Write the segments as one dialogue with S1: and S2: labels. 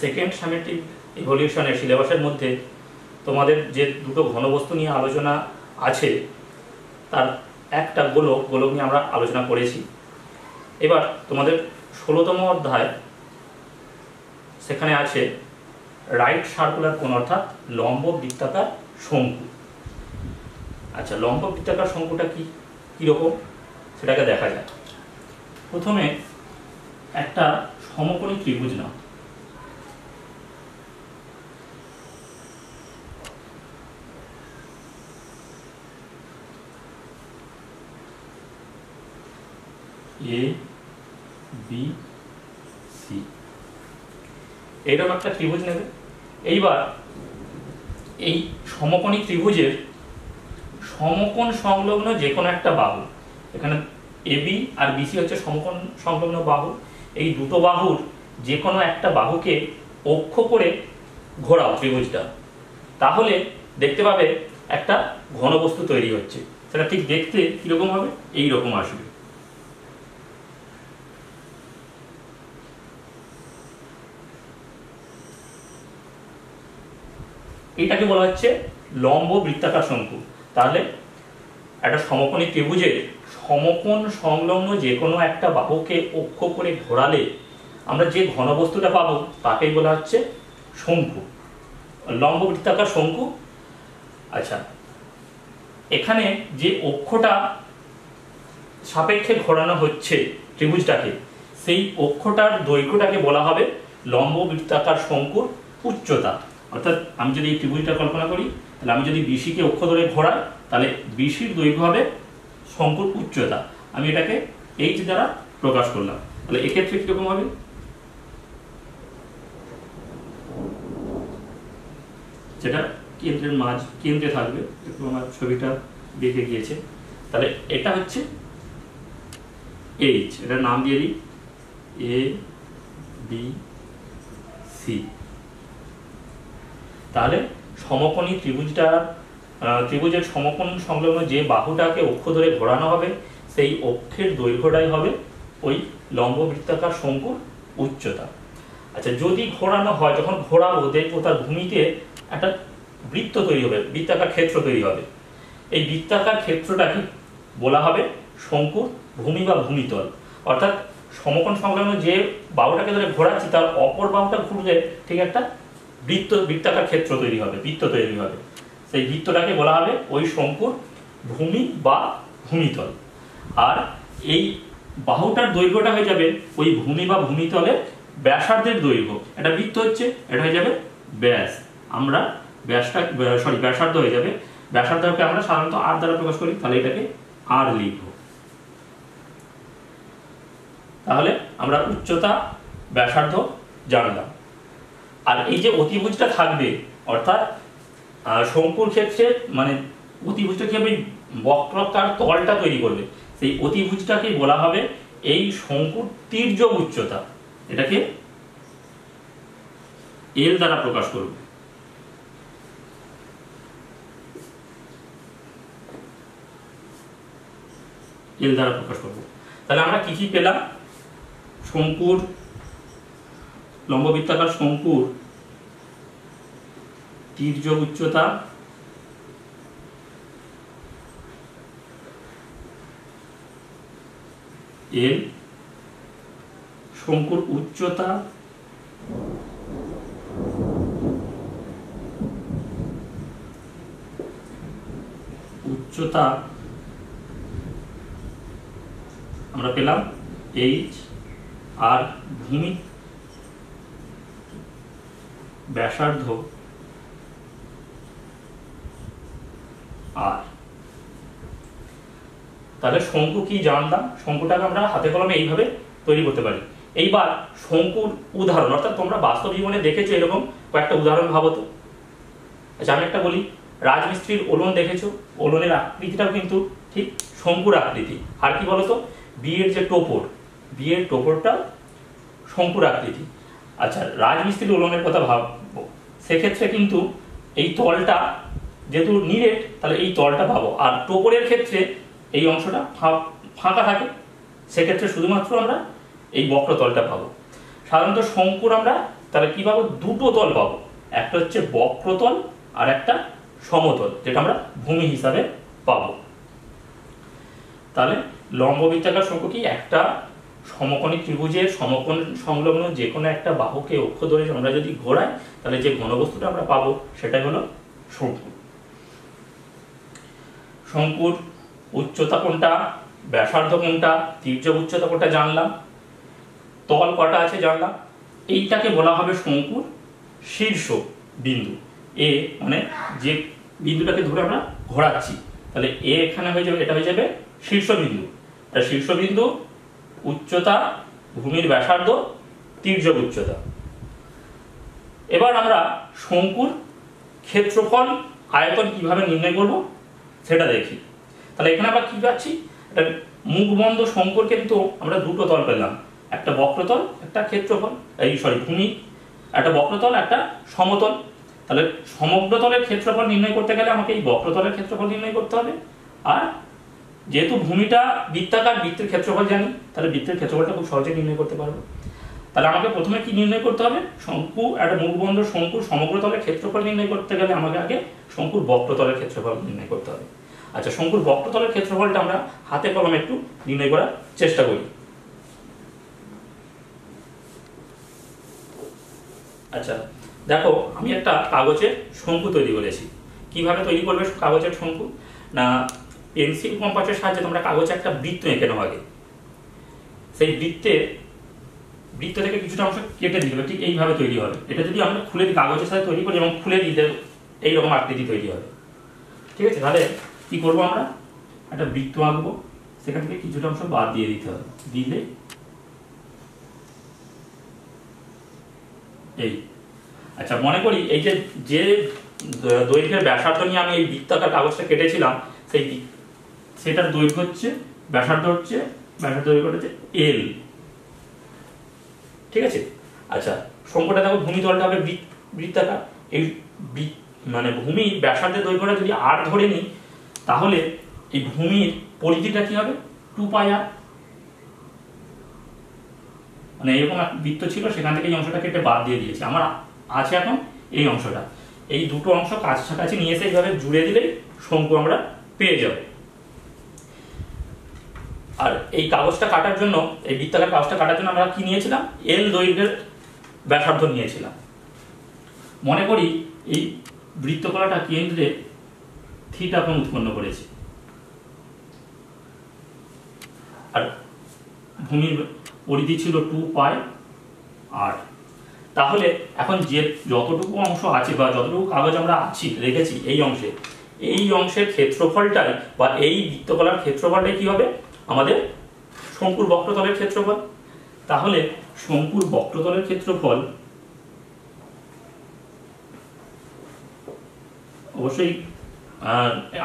S1: Second summative ইভলিউশনের সিলেবাসের মধ্যে তোমাদের যে দুটো ঘনবস্তু নিয়ে আলোচনা আছে তার একটা গোলক নিয়ে আমরা আলোচনা করেছি। এবার তোমাদের 16তম অধ্যায়, সেখানে আছে রাইট সার্কুলার কোন অর্থাৎ লম্ব বৃত্তাকার শঙ্কু। আচ্ছা, লম্ব বৃত্তাকার শঙ্কুটা কীরকম সেটাকে দেখা যায়। প্রথমে একটা সমকোণী ত্রিভুজ নাও। এ বি সি, এইরকম একটা ত্রিভুজ নেবে। এইবার এই সমকোণী ত্রিভুজের সমকোণ সংলগ্ন যে কোনো একটা বাহু, এখানে এবি আর বিসি হচ্ছে সমকোণ সংলগ্ন বাহু, এই দুটো বাহুর যে কোনো একটা বাহুকে অক্ষ করে ঘোরাও ত্রিভুজটা, তাহলে দেখতে পাবে একটা ঘনবস্তু তৈরি হচ্ছে। সেটা ঠিক দেখতে কিরকম হবে, এই রকম আসবে। এটাকে বলা হচ্ছে লম্ব বৃত্তাকার শঙ্কু। তাহলে একটা সমকোণী ত্রিভুজের সমকোণ সংলগ্ন যে কোনো একটা বাহুকে অক্ষ করে ঘোরালে আমরা যে ঘনবস্তুটা পাবো তাকেই বলা হচ্ছে শঙ্কু, লম্ব বৃত্তাকার শঙ্কু। আচ্ছা, এখানে যে অক্ষটা সাপেক্ষে ঘোরানো হচ্ছে ত্রিভুজটাকে, সেই অক্ষটার দৈর্ঘ্যটাকে বলা হবে লম্ব বৃত্তাকার শঙ্কুর উচ্চতা। অর্থাৎ আমি যদি এই ত্রিভুজটা কল্পনা করি, তাহলে আমি যদি বিসিকে অক্ষ ধরে ঘোরাই, তাহলে বিসির দৈর্ঘ্য হবে শঙ্কুর উচ্চতা। আমি এটাকে এইচ দ্বারা প্রকাশ করলাম। তাহলে এক্ষেত্রে কিরকম হবে, যেটা কেন্দ্রে থাকবে, একটু আমার ছবিটা বেঁকে গিয়েছে। তাহলে এটা হচ্ছে এইচ, এটার নাম দিয়ে দিই এ বি সি। তাহলে সমকোণী ত্রিভুজের সমকোণ সংলগ্ন যে বাহুটাকে অক্ষ ধরে ঘোরানো হবে, সেই অক্ষের দৈর্ঘ্যটাই হবে ওই লম্ব বৃত্তাকার শঙ্কুর উচ্চতা। আচ্ছা, যদি ঘোরানো হয়, যখন ঘোরাবো দেখবো তার ভূমিতে একটা বৃত্ত তৈরি হবে, বৃত্তাকার ক্ষেত্র তৈরি হবে। এই বৃত্তাকার ক্ষেত্রটাকে বলা হবে শঙ্কুর ভূমি বা ভূমিতল। অর্থাৎ সমকোণ সংলগ্ন যে বাহুটাকে ধরে ঘোরাচ্ছি তার অপর বাহুটা ঘুরলে ঠিক একটা বৃত্তাকার ক্ষেত্র তৈরি হবে, বৃত্ত তৈরি হবে। সেই বৃত্তটাকে বলা হবে ওই শঙ্কুর ভূমি বা ভূমিতল। আর এই বাহুটার দৈর্ঘ্যটা হয়ে যাবে ওই ভূমি বা ভূমিতলের ব্যাসার্ধের দৈর্ঘ্য। এটা বৃত্ত হচ্ছে, এটা হয়ে যাবে ব্যাস। আমরা ব্যাসার্ধ হয়ে যাবে। ব্যাসার্ধকে আমরা সাধারণত আর দ্বারা প্রকাশ করি, তাহলে এটাকে আর লিখব। তাহলে আমরা উচ্চতা ব্যাসার্ধ জানলাম। আর এই যে অতিভুজটা থাকবে, অর্থাৎ শঙ্কুর ক্ষেত্রে মানে অতিভুজটা কিভাবে বক্রাকার তলটা তৈরি করবে, সেই অতিভুজটাকে বলা হবে এই শঙ্কুর তির্যক উচ্চতা। এটাকে এল দ্বারা প্রকাশ করবে। এল দ্বারা প্রকাশ করব। তাহলে আমরা কি পেলাম, শঙ্কুর লম্ব বৃত্তাকার শঙ্কুর তির্যক উচ্চতা, এল, শঙ্কুর উচ্চতা, আমরা পেলাম এইচ, আর ভূমি ব্যাসার্ধ আর। তাহলে শঙ্কু কি জানলাম, শঙ্কুটাকে আমরা হাতে কলমে এইভাবে তৈরি করতে পারি। এইবার শঙ্কুর উদাহরণ, অর্থাৎ তোমরা বাস্তব জীবনে দেখেছো এরকম কয়েকটা উদাহরণ ভাবো তো। আচ্ছা, আমি একটা বলি, রাজমিস্ত্রির ওলন দেখেছো, ওলনের আকৃতিটাও কিন্তু ঠিক শঙ্কুর আকৃতি। আর কি বলতো, বিয়ের যে টোপর, বিয়ের টোপরটা শঙ্কুর আকৃতি। আচ্ছা, রাজমিস্ত্রির ওলনের কথা ভাববো, সেক্ষেত্রে কিন্তু এই তলটা যেহেতু নিরেট, তাহলে এই তলটা পাবো। আর টোপরের ক্ষেত্রে এই অংশটা ফাঁকা থাকে, সেক্ষেত্রে শুধুমাত্র আমরা এই বক্রতলটা পাবো। সাধারণত শঙ্কুর আমরা তাহলে কি পাবো, দুটো তল পাবো, একটা হচ্ছে বক্রতল আর একটা সমতল, যেটা আমরা ভূমি হিসাবে পাবো। তাহলে লম্ব বৃত্তাকার শঙ্কু কি, একটা সমকোণী ত্রিভুজের সমকোণ সংলগ্ন যে কোনো একটা বাহুকে অক্ষ ধরে আমরা যদি ঘোরাই, তাহলে যে ঘনবস্তুটা আমরা পাবো সেটাই হলো শঙ্কু। শঙ্কুর উচ্চতা কোনটা, ব্যাসার্ধ কোনটা, তির্যক উচ্চতা কোনটা জানলাম, তল কটা আছে জানলাম। এইটাকে বলা হবে শঙ্কুর শীর্ষ বিন্দু। এ মানে যে বিন্দুটাকে ধরে আমরা ঘোরাচ্ছি, তাহলে এ এখানে হয়ে যাবে, এটা হয়ে যাবে শীর্ষবিন্দু। এটা শীর্ষবিন্দু, উচ্চতা, ভূমির ব্যাসার্ধ, তির্যক উচ্চতা। এবার আমরা শঙ্কুর ক্ষেত্রফল আয়তন কিভাবে নির্ণয় করব সেটা দেখি। তাহলে এখানে আমরা কি পাচ্ছি, একটা মুখবন্ধ শঙ্কুর কিন্তু আমরা দুটো তল পেলাম, একটা বক্রতল, একটা ক্ষেত্রফল, ভূমি, একটা বক্রতল, একটা সমতল। তাহলে সমগ্র তলের ক্ষেত্রফল নির্ণয় করতে গেলে আমাকে এই বক্রতলের ক্ষেত্রফল নির্ণয় করতে হবে। আর যেহেতু ভূমিটা বৃত্তাকার, বৃত্তের ক্ষেত্রফল জানি, তাহলে বৃত্তের ক্ষেত্রফলটা খুব সহজে নির্ণয় করতে পারবো। তাহলে আমাকে প্রথমে কি নির্ণয় করতে হবে, শঙ্কু, একটা মুখবন্ধ শঙ্কুর সমগ্র তলের ক্ষেত্রফল নির্ণয় করতে গেলে আমাকে আগে শঙ্কুর বক্রতলের ক্ষেত্রফল নির্ণয় করতে হবে। আচ্ছা, শঙ্কুর বক্রতলের ক্ষেত্রফলটা আমরা হাতে কলমে একটু নির্ণয় করার চেষ্টা করি। আচ্ছা দেখো, আমি একটা কাগজের শঙ্কু তৈরি করেছি। কিভাবে তৈরি করবে কাগজের শঙ্কু না, পেন্সিল কম্পাসের সাহায্যে তোমরা কাগজে একটা বৃত্ত এঁকে নাও আগে। সেই বৃত্ত থেকে কিছুটা অংশ কেটে দিবে, ঠিক এইভাবে তৈরি হবে। এটা যদি আমরা খুলে দিই, কাগজের সাথে তৈরি করি এবং খুলে দিতে এইরকম আকৃতি তৈরি হবে। ঠিক আছে, তাহলে কি করবো, আমরা একটা বৃত্ত আঁকবো, সেখান থেকে কিছুটা অংশ বাদ দিয়ে দিতে হবে, দিলে এই। আচ্ছা, মনে করি এই যে দৈর্ঘ্যের ব্যাসার্ধ নিয়ে আমি এই বৃত্তাকার কাগজটা কেটেছিলাম, সেটার দৈর্ঘ্য হচ্ছে, ব্যাসার্ধ দৈর্ঘ্য হচ্ছে এল। ঠিক আছে। আচ্ছা, শঙ্কুটা দেখো, ভূমি তলটা হবে বৃত্তাকার, এই মানে ভূমি ব্যাসার্ধের দৈর্ঘ্যটা যদি আর ধরে নিই, তাহলে এই ভূমির পরিধিটা কি হবে, 2πr। মানে এরকম এক বৃত্ত ছিল, সেখান থেকে এই অংশটা কেটে বাদ দিয়ে দিয়েছি, আমার আছে এখন এই অংশটা। এই দুটো অংশ কাছাকাছি নিয়ে এসে এইভাবে জুড়ে দিলেই শঙ্কু আমরা পেয়ে যাব। আর এই কাগজটা কাটার জন্য, এই বৃত্তাকার কাগজটা কাটার জন্য আমরা কি নিয়েছিলাম, এল দৈর্ঘ্যের ব্যাসার্ধ নিয়েছিলাম। মনে করি এই বৃত্তকলাটা কেন্দ্রে থিটা কোণ উৎপন্ন করেছে, আর ভূমির পরিধি ছিল 2πr। তাহলে এখন যে যতটুকু অংশ আছে বা যতটুকু কাগজ আমরা রেখেছি এই অংশের ক্ষেত্রফলটাই বা এই বৃত্তকলার ক্ষেত্রফলটাই কি হবে, আমাদের শঙ্কুর বক্রতলের ক্ষেত্রফল। তাহলে শঙ্কুর বক্রতলের ক্ষেত্রফল অবশ্যই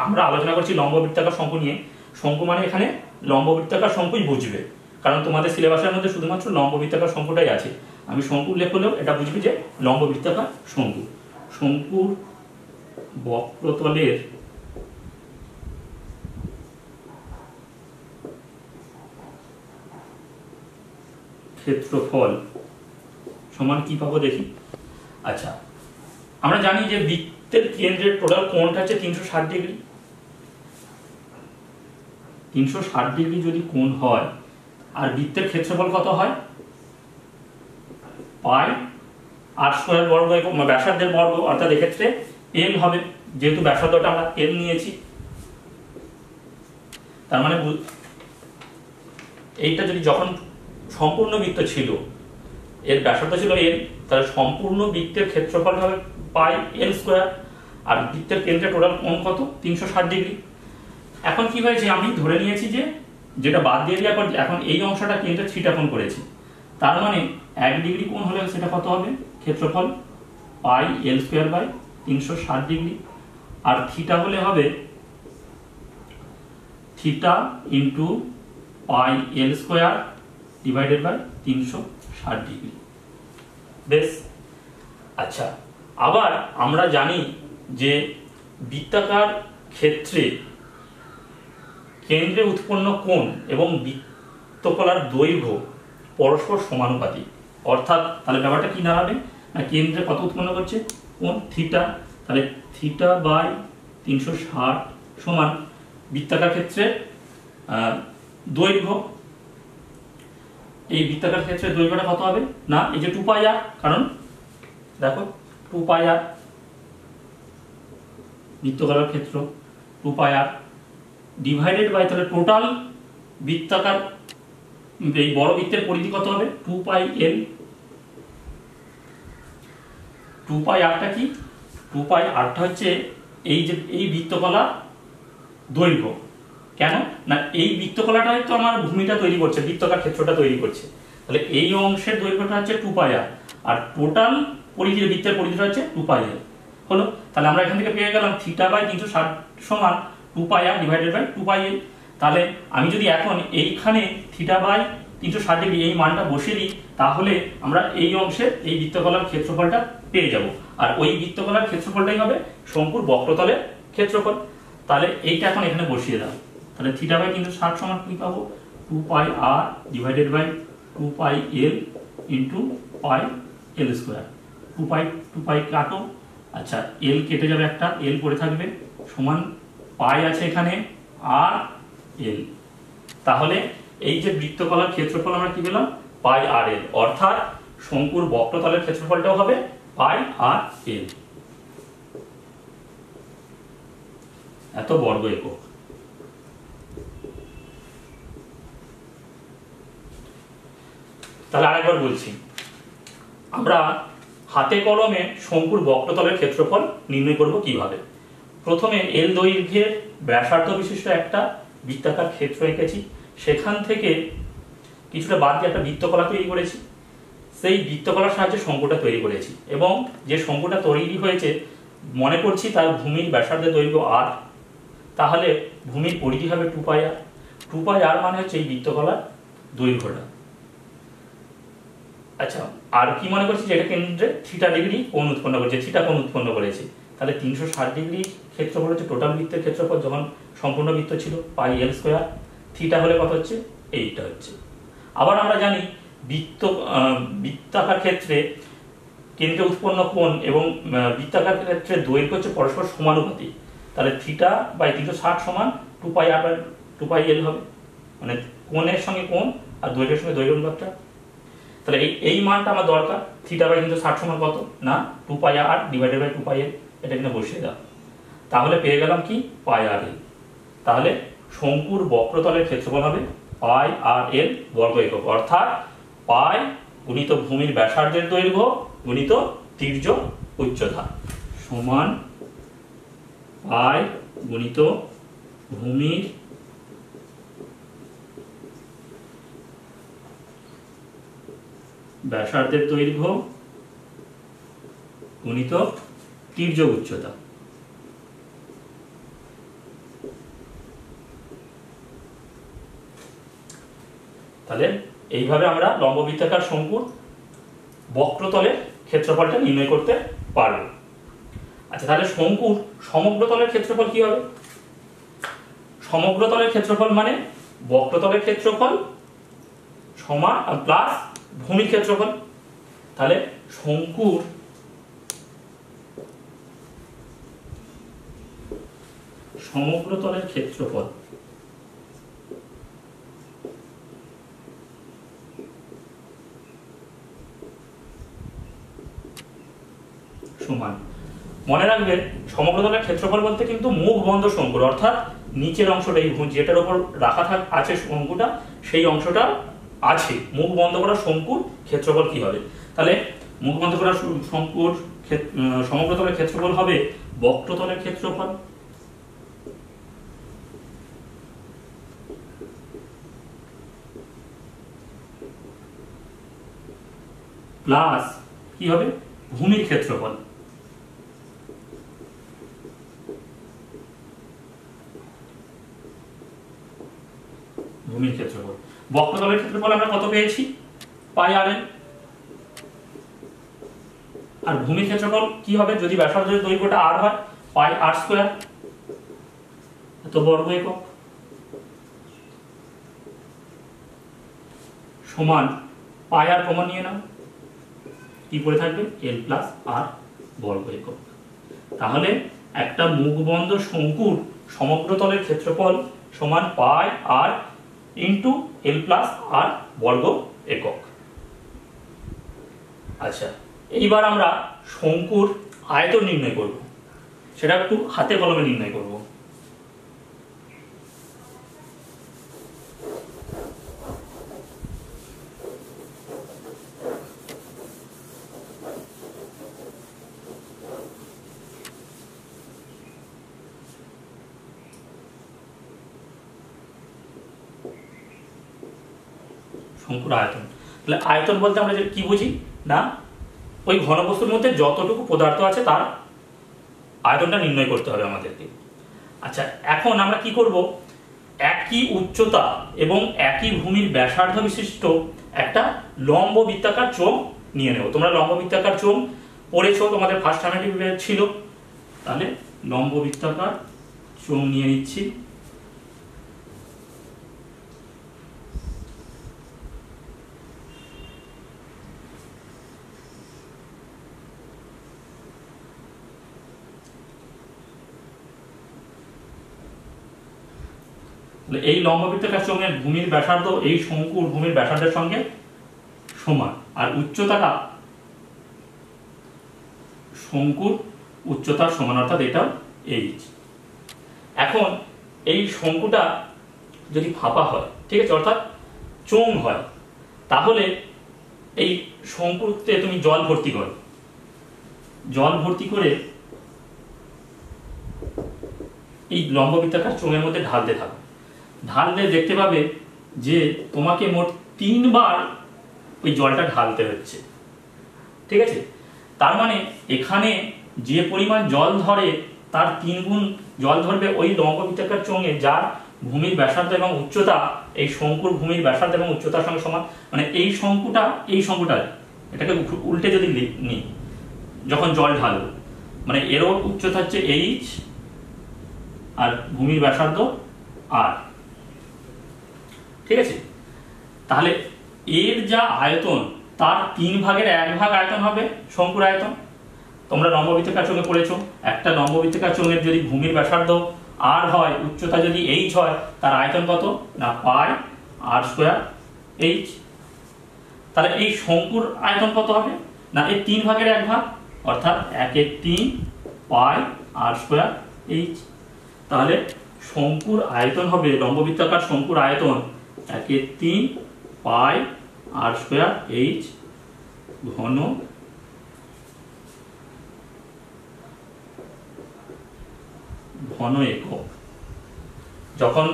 S1: আমরা আলোচনা করছি লম্ব বৃত্তাকার শঙ্কু নিয়ে। শঙ্কু মানে এখানে লম্ব বৃত্তাকার শঙ্কুই বুঝবে, কারণ তোমাদের সিলেবাসের মধ্যে শুধুমাত্র লম্ব বৃত্তাকার শঙ্কুটাই আছে। আমি শঙ্কু উল্লেখ করলেও এটা বুঝবি যে লম্ব বৃত্তাকার শঙ্কু। শঙ্কুর বক্রতলের ক্ষেত্রফল সমান কি পাবো দেখি। আচ্ছা, আমরা জানি যে বৃত্তের কেন্দ্রের টোটাল কোণটা হচ্ছে 360 ডিগ্রি। 360 ডিগ্রি যদি কোণ হয়, আর বৃত্তের ক্ষেত্রফল কত হয়, পাই আর স্কয়ার বর্গ, ব্যাসার্ধের বর্গ, অর্থাৎ এক্ষেত্রে এল হবে, যেহেতু ব্যাসার্ধটা আমরা এল নিয়েছি। তার মানে এইটা যদি যখন সম্পূর্ণ বৃত্ত ছিল, এর ব্যাসার্ধ ছিল এল, তাহলে সম্পূর্ণ বৃত্তের ক্ষেত্রফল হবে পাই এল স্কয়ার, আর বৃত্তের কেন্দ্রে টোটাল কোণ কত, 360 ডিগ্রি। এখন কি হয়েছে, আমি ধরে নিয়েছি যে যেটা বাদ দিয়ে দেওয়ার পর এখন এই অংশটা কেন্দ্রে থিটা কোণ করেছি, তার মানে 1 ডিগ্রি কোণ হলে সেটা কত হবে, ক্ষেত্রফল pi L square by 360 degree. আর থিটা হলে হবে theta into pi L square divided by 360 degree. বেশ। আচ্ছা, আবার আমরা জানি যে বৃত্তাকার ক্ষেত্রে কেন্দ্রে উৎপন্ন কোণ এবং বৃত্তকলার দৈর্ঘ্য পরস্পর সমানুপাতিক। অর্থাৎ তাহলে ব্যাপারটা কি দাঁড়াবে, আর কেন্দ্রে কত উৎপন্ন করছে? কোণ থিটা। তাহলে থিটা বাই 360 সমান বৃত্তাকার ক্ষেত্রে দৈর্ঘ্য। এই বৃত্তাকার ক্ষেত্রে দৈর্ঘ্যটা কত হবে? না এই যে 2 পাই আর, কারণ দেখো 2 পাই আর বৃত্তকার ক্ষেত্র 2 পাই আর ডিভাইডেড বাই, তাহলে টোটাল বৃত্তাকার এই বড় বৃত্তের পরিধি কত হবে? 2 পাই এল। 2 পাই আরটা কি? 2 পাই আরটা হচ্ছে এই যে এই বৃত্তকলা দৈর্ঘ্য। কেন না এই বৃত্তকলাটাই তো আমার ভূমিটা তৈরি করছে, বৃত্তাকার ক্ষেত্রটা তৈরি করছে। তাহলে এই অংশের দৈর্ঘ্যটা হচ্ছে 2 পাই আর, আর টোটাল পরিধি বৃত্তের পরিধিটা হচ্ছে 2 পাই এল। হলো, তাহলে আমরা এখান থেকে পেয়ে গেলাম থিটা বাই 360 সমান 2 pi r divided by 2 pi এল। তাহলে আমি যদি এখন এইখানে থিটা বাই 360 ডিগ্রি এই মানটা বসিয়ে দিই, তাহলে আমরা এই অংশের এই বৃত্তকলার ক্ষেত্রফলটা পেয়ে যাব। আর ওই বৃত্তকলার ক্ষেত্রফলটাই হবে শঙ্কুর বক্রতলের ক্ষেত্রফল। তাহলে এইটা এখন এখানে বসিয়ে দাও। তাহলে থিটা বাই 360 সমান কি পাবো? 2 pi r divided by 2 pi L into pi L square. 2 pi কাটো, আচ্ছা এল কেটে যাবে, একটা এল পড়ে থাকবে, সমান পাই আছে এখানে আর এল। তাহলে এই যে বৃত্তকলার ক্ষেত্রফল আমরা কি পেলাম? পাই আর এল, অর্থাৎ শঙ্কুর বক্রতলের ক্ষেত্রফলটাও হবে পাই আর এল, এত বর্গ একক। তাহলে আরেকবার বলছি, আমরা হাতে কলমে শঙ্কুর বক্রতলের ক্ষেত্রফল নির্ণয় করব কিভাবে। প্রথমে এল দৈর্ঘ্যের ব্যাসার্ধ বিশিষ্ট একটা বৃত্তাকার ক্ষেত্র এঁকেছি, সেখান থেকে কিছুটা বাদ দিয়ে একটা বৃত্তকলা তৈরি করেছি, সেই বৃত্তকলার সাহায্যে শঙ্কুটা তৈরি করেছি, এবং যে শঙ্কুটা তৈরি হয়েছে মনে করছি তার ভূমির ব্যাসার্ধের দৈর্ঘ্য আর, তাহলে ভূমির পরিধি হবে 2 পাই আর। 2 পাই আর মানে হচ্ছে এই বৃত্তকলার দৈর্ঘ্যটা। আচ্ছা, আর কি মনে করছি যে এটা কেন্দ্রে থিটা ডিগ্রি কোণ উৎপন্ন করেছে, থিটা কোণ উৎপন্ন করেছে। তাহলে 360 ডিগ্রি ক্ষেত্রফল হচ্ছে টোটাল বৃত্তের ক্ষেত্রফল, যখন সম্পূর্ণ বৃত্ত ছিল পাই এল স্কোয়ার। থিটা হলে কত হচ্ছে? এইটা হচ্ছে। আবার আমরা জানি বৃত্তাকার ক্ষেত্রে কেন্দ্রে উৎপন্ন কোণ এবং বৃত্তাকার ক্ষেত্রে দৈর্ঘ্য হচ্ছে পরস্পর সমানুপাতিক। তাহলে থিটা বাই 360 সমান 2 পাই আর বাই 2 পাই এল হবে, মানে কোণের সঙ্গে কোণ আর দৈর্ঘ্যের সঙ্গে দৈর্ঘ্য অনুপাতটা। তাহলে এই মানটা আমার দরকার। থিটা বাই 360 সমান কত? না 2 pi r divided by 2 pi এল, এটা কিন্তু বসিয়ে দাও। তাহলে পেয়ে গেলাম কি? পাই আর এল। তাহলে শঙ্কুর বক্রতলের ক্ষেত্রফল হবে পাই আর এল বর্গ একক, অর্থাৎ পাই গুণিত ভূমির ব্যাসার্ধের দৈর্ঘ্য গুণিত তির্য উচ্চতা সমান পাই গুণিত ভূমির ব্যাসার্ধের দৈর্ঘ্য গুণিত তির্য উচ্চতা। তাহলে এইভাবে আমরা লম্ববৃত্তাকার শঙ্কুর বক্রতলের ক্ষেত্রফলটা নির্ণয় করতে পারব। আচ্ছা, তাহলে শঙ্কুর সমগ্রতলের ক্ষেত্রফল কি হবে? সমগ্রতলের ক্ষেত্রফল মানে বক্রতলের ক্ষেত্রফল সমান প্লাস ভূমির ক্ষেত্রফল। তাহলে শঙ্কুর সমগ্রতলের ক্ষেত্রফল সমান, মনে রাখবেন সমগ্রতলের ক্ষেত্রফল বলতে কিন্তু মুখ বন্ধ শঙ্কুর, অর্থাৎ নিচের অংশটা এই যেটার উপর রাখা আছে শঙ্কুটা, সেই অংশটা আছে। মুখ বন্ধ করা শঙ্কুর ক্ষেত্রফল কি হবে? তাহলে মুখ বন্ধ করা শঙ্কুর সমগ্রতলের ক্ষেত্রফল হবে বক্রতলের ক্ষেত্রফল প্লাস কি হবে? ভূমির ক্ষেত্রফল। ভূমির ক্ষেত্রফল বক্রতলের ক্ষেত্রফল আমরা কত পেয়েছি? পাই আর এল। আর ভূমির ক্ষেত্রফল কি হবে? যদি ব্যাসার্ধের দৈর্ঘ্যটা আর হয়, পাই আর স্কয়ার, এত বর্গ একক, সমান পাই আর কমন নিয়ে নাও, কি পড়ে থাকবে এল প্লাস আর বর্গ একক। তাহলে একটা মুখবন্ধ শঙ্কুর সমগ্র তলের ক্ষেত্রফল সমান পাই আর ইন্টু এল প্লাস আর বর্গ একক। আচ্ছা, এইবার আমরা শঙ্কুর আয়তন নির্ণয় করব, সেটা একটু হাতে কলমে নির্ণয় করব। শঙ্কুর আয়তন, তাহলে আয়তন বলতে আমরা কি বুঝি না, ওই ঘনবস্তুর মধ্যে যতটুকু পদার্থ আছে তার আয়তনটা নির্ণয় করতে হবে আমাদেরকে। আচ্ছা, এখন আমরা কি করব, একই উচ্চতা এবং একই ভূমির ব্যাসার্ধ বিশিষ্ট একটা লম্ব বৃত্তাকার চোঙ নিয়ে নেব। তোমরা লম্ব বৃত্তাকার চোঙ পড়েছো, তোমাদের ফার্স্ট সামেটিভে ছিল। তাহলে লম্ব বৃত্তাকার চোঙ নিয়ে নিচ্ছি। এই লম্ব বৃত্তাকার চোঙের ভূমির ব্যাসার্ধ এই শঙ্কুর ভূমির ব্যাসার্ধের সঙ্গে সমান, আর উচ্চতাটা শঙ্কুর উচ্চতার সমান, অর্থাৎ এটা এইচ। এখন এই শঙ্কুটা যদি ফাঁপা হয়, ঠিক আছে, অর্থাৎ চোঙ হয়, তাহলে এই শঙ্কুতে তুমি জল ভর্তি করো, জল ভর্তি করে এই লম্ব বৃত্তাকার চোঙের মধ্যে ঢালতে থাকো। ঢাললে দেখতে পাবে যে তোমাকে মোট 3 বার ওই জলটা ঢালতে হচ্ছে, ঠিক আছে। তার মানে এখানে যে পরিমাণ জল ধরে তার 3 গুণ জল ধরবে ওই লম্ব বৃত্তাকার চোঙে, যার ভূমির ব্যাসার্ধ এবং উচ্চতা এই শঙ্কুর ভূমির ব্যাসার্ধ এবং উচ্চতার সঙ্গে সমান। মানে এই শঙ্কুটা এটাকে উল্টে যদি নিই, যখন জল ঢালবো, মানে এরও উচ্চতা হচ্ছে এইচ আর ভূমির ব্যাসার্ধ আর, ঠিক আছে। তাহলে এর যা আয়তন তার 3 ভাগের 1 ভাগ আয়তন হবে শঙ্কুর আয়তন। তোমরা লম্ব বৃত্তাকার চোঙে পড়েছো, একটা লম্ব বৃত্তাকার চোঙের যদি ভূমির ব্যাসার্ধ আর হয়, উচ্চতা যদি এইচ হয়, তার আয়তন কত না পাই আর স্কয়ার এইচ। তাহলে এই শঙ্কুর আয়তন কত হবে না এই 3 ভাগের 1 ভাগ, অর্থাৎ 1/3 পাই আর স্কয়ার এইচ। তাহলে শঙ্কুর আয়তন হবে, লম্ব বৃত্তাকার শঙ্কুর আয়তন 1/3 পাই আর স্কয়ার এইচ ঘন একক। যখন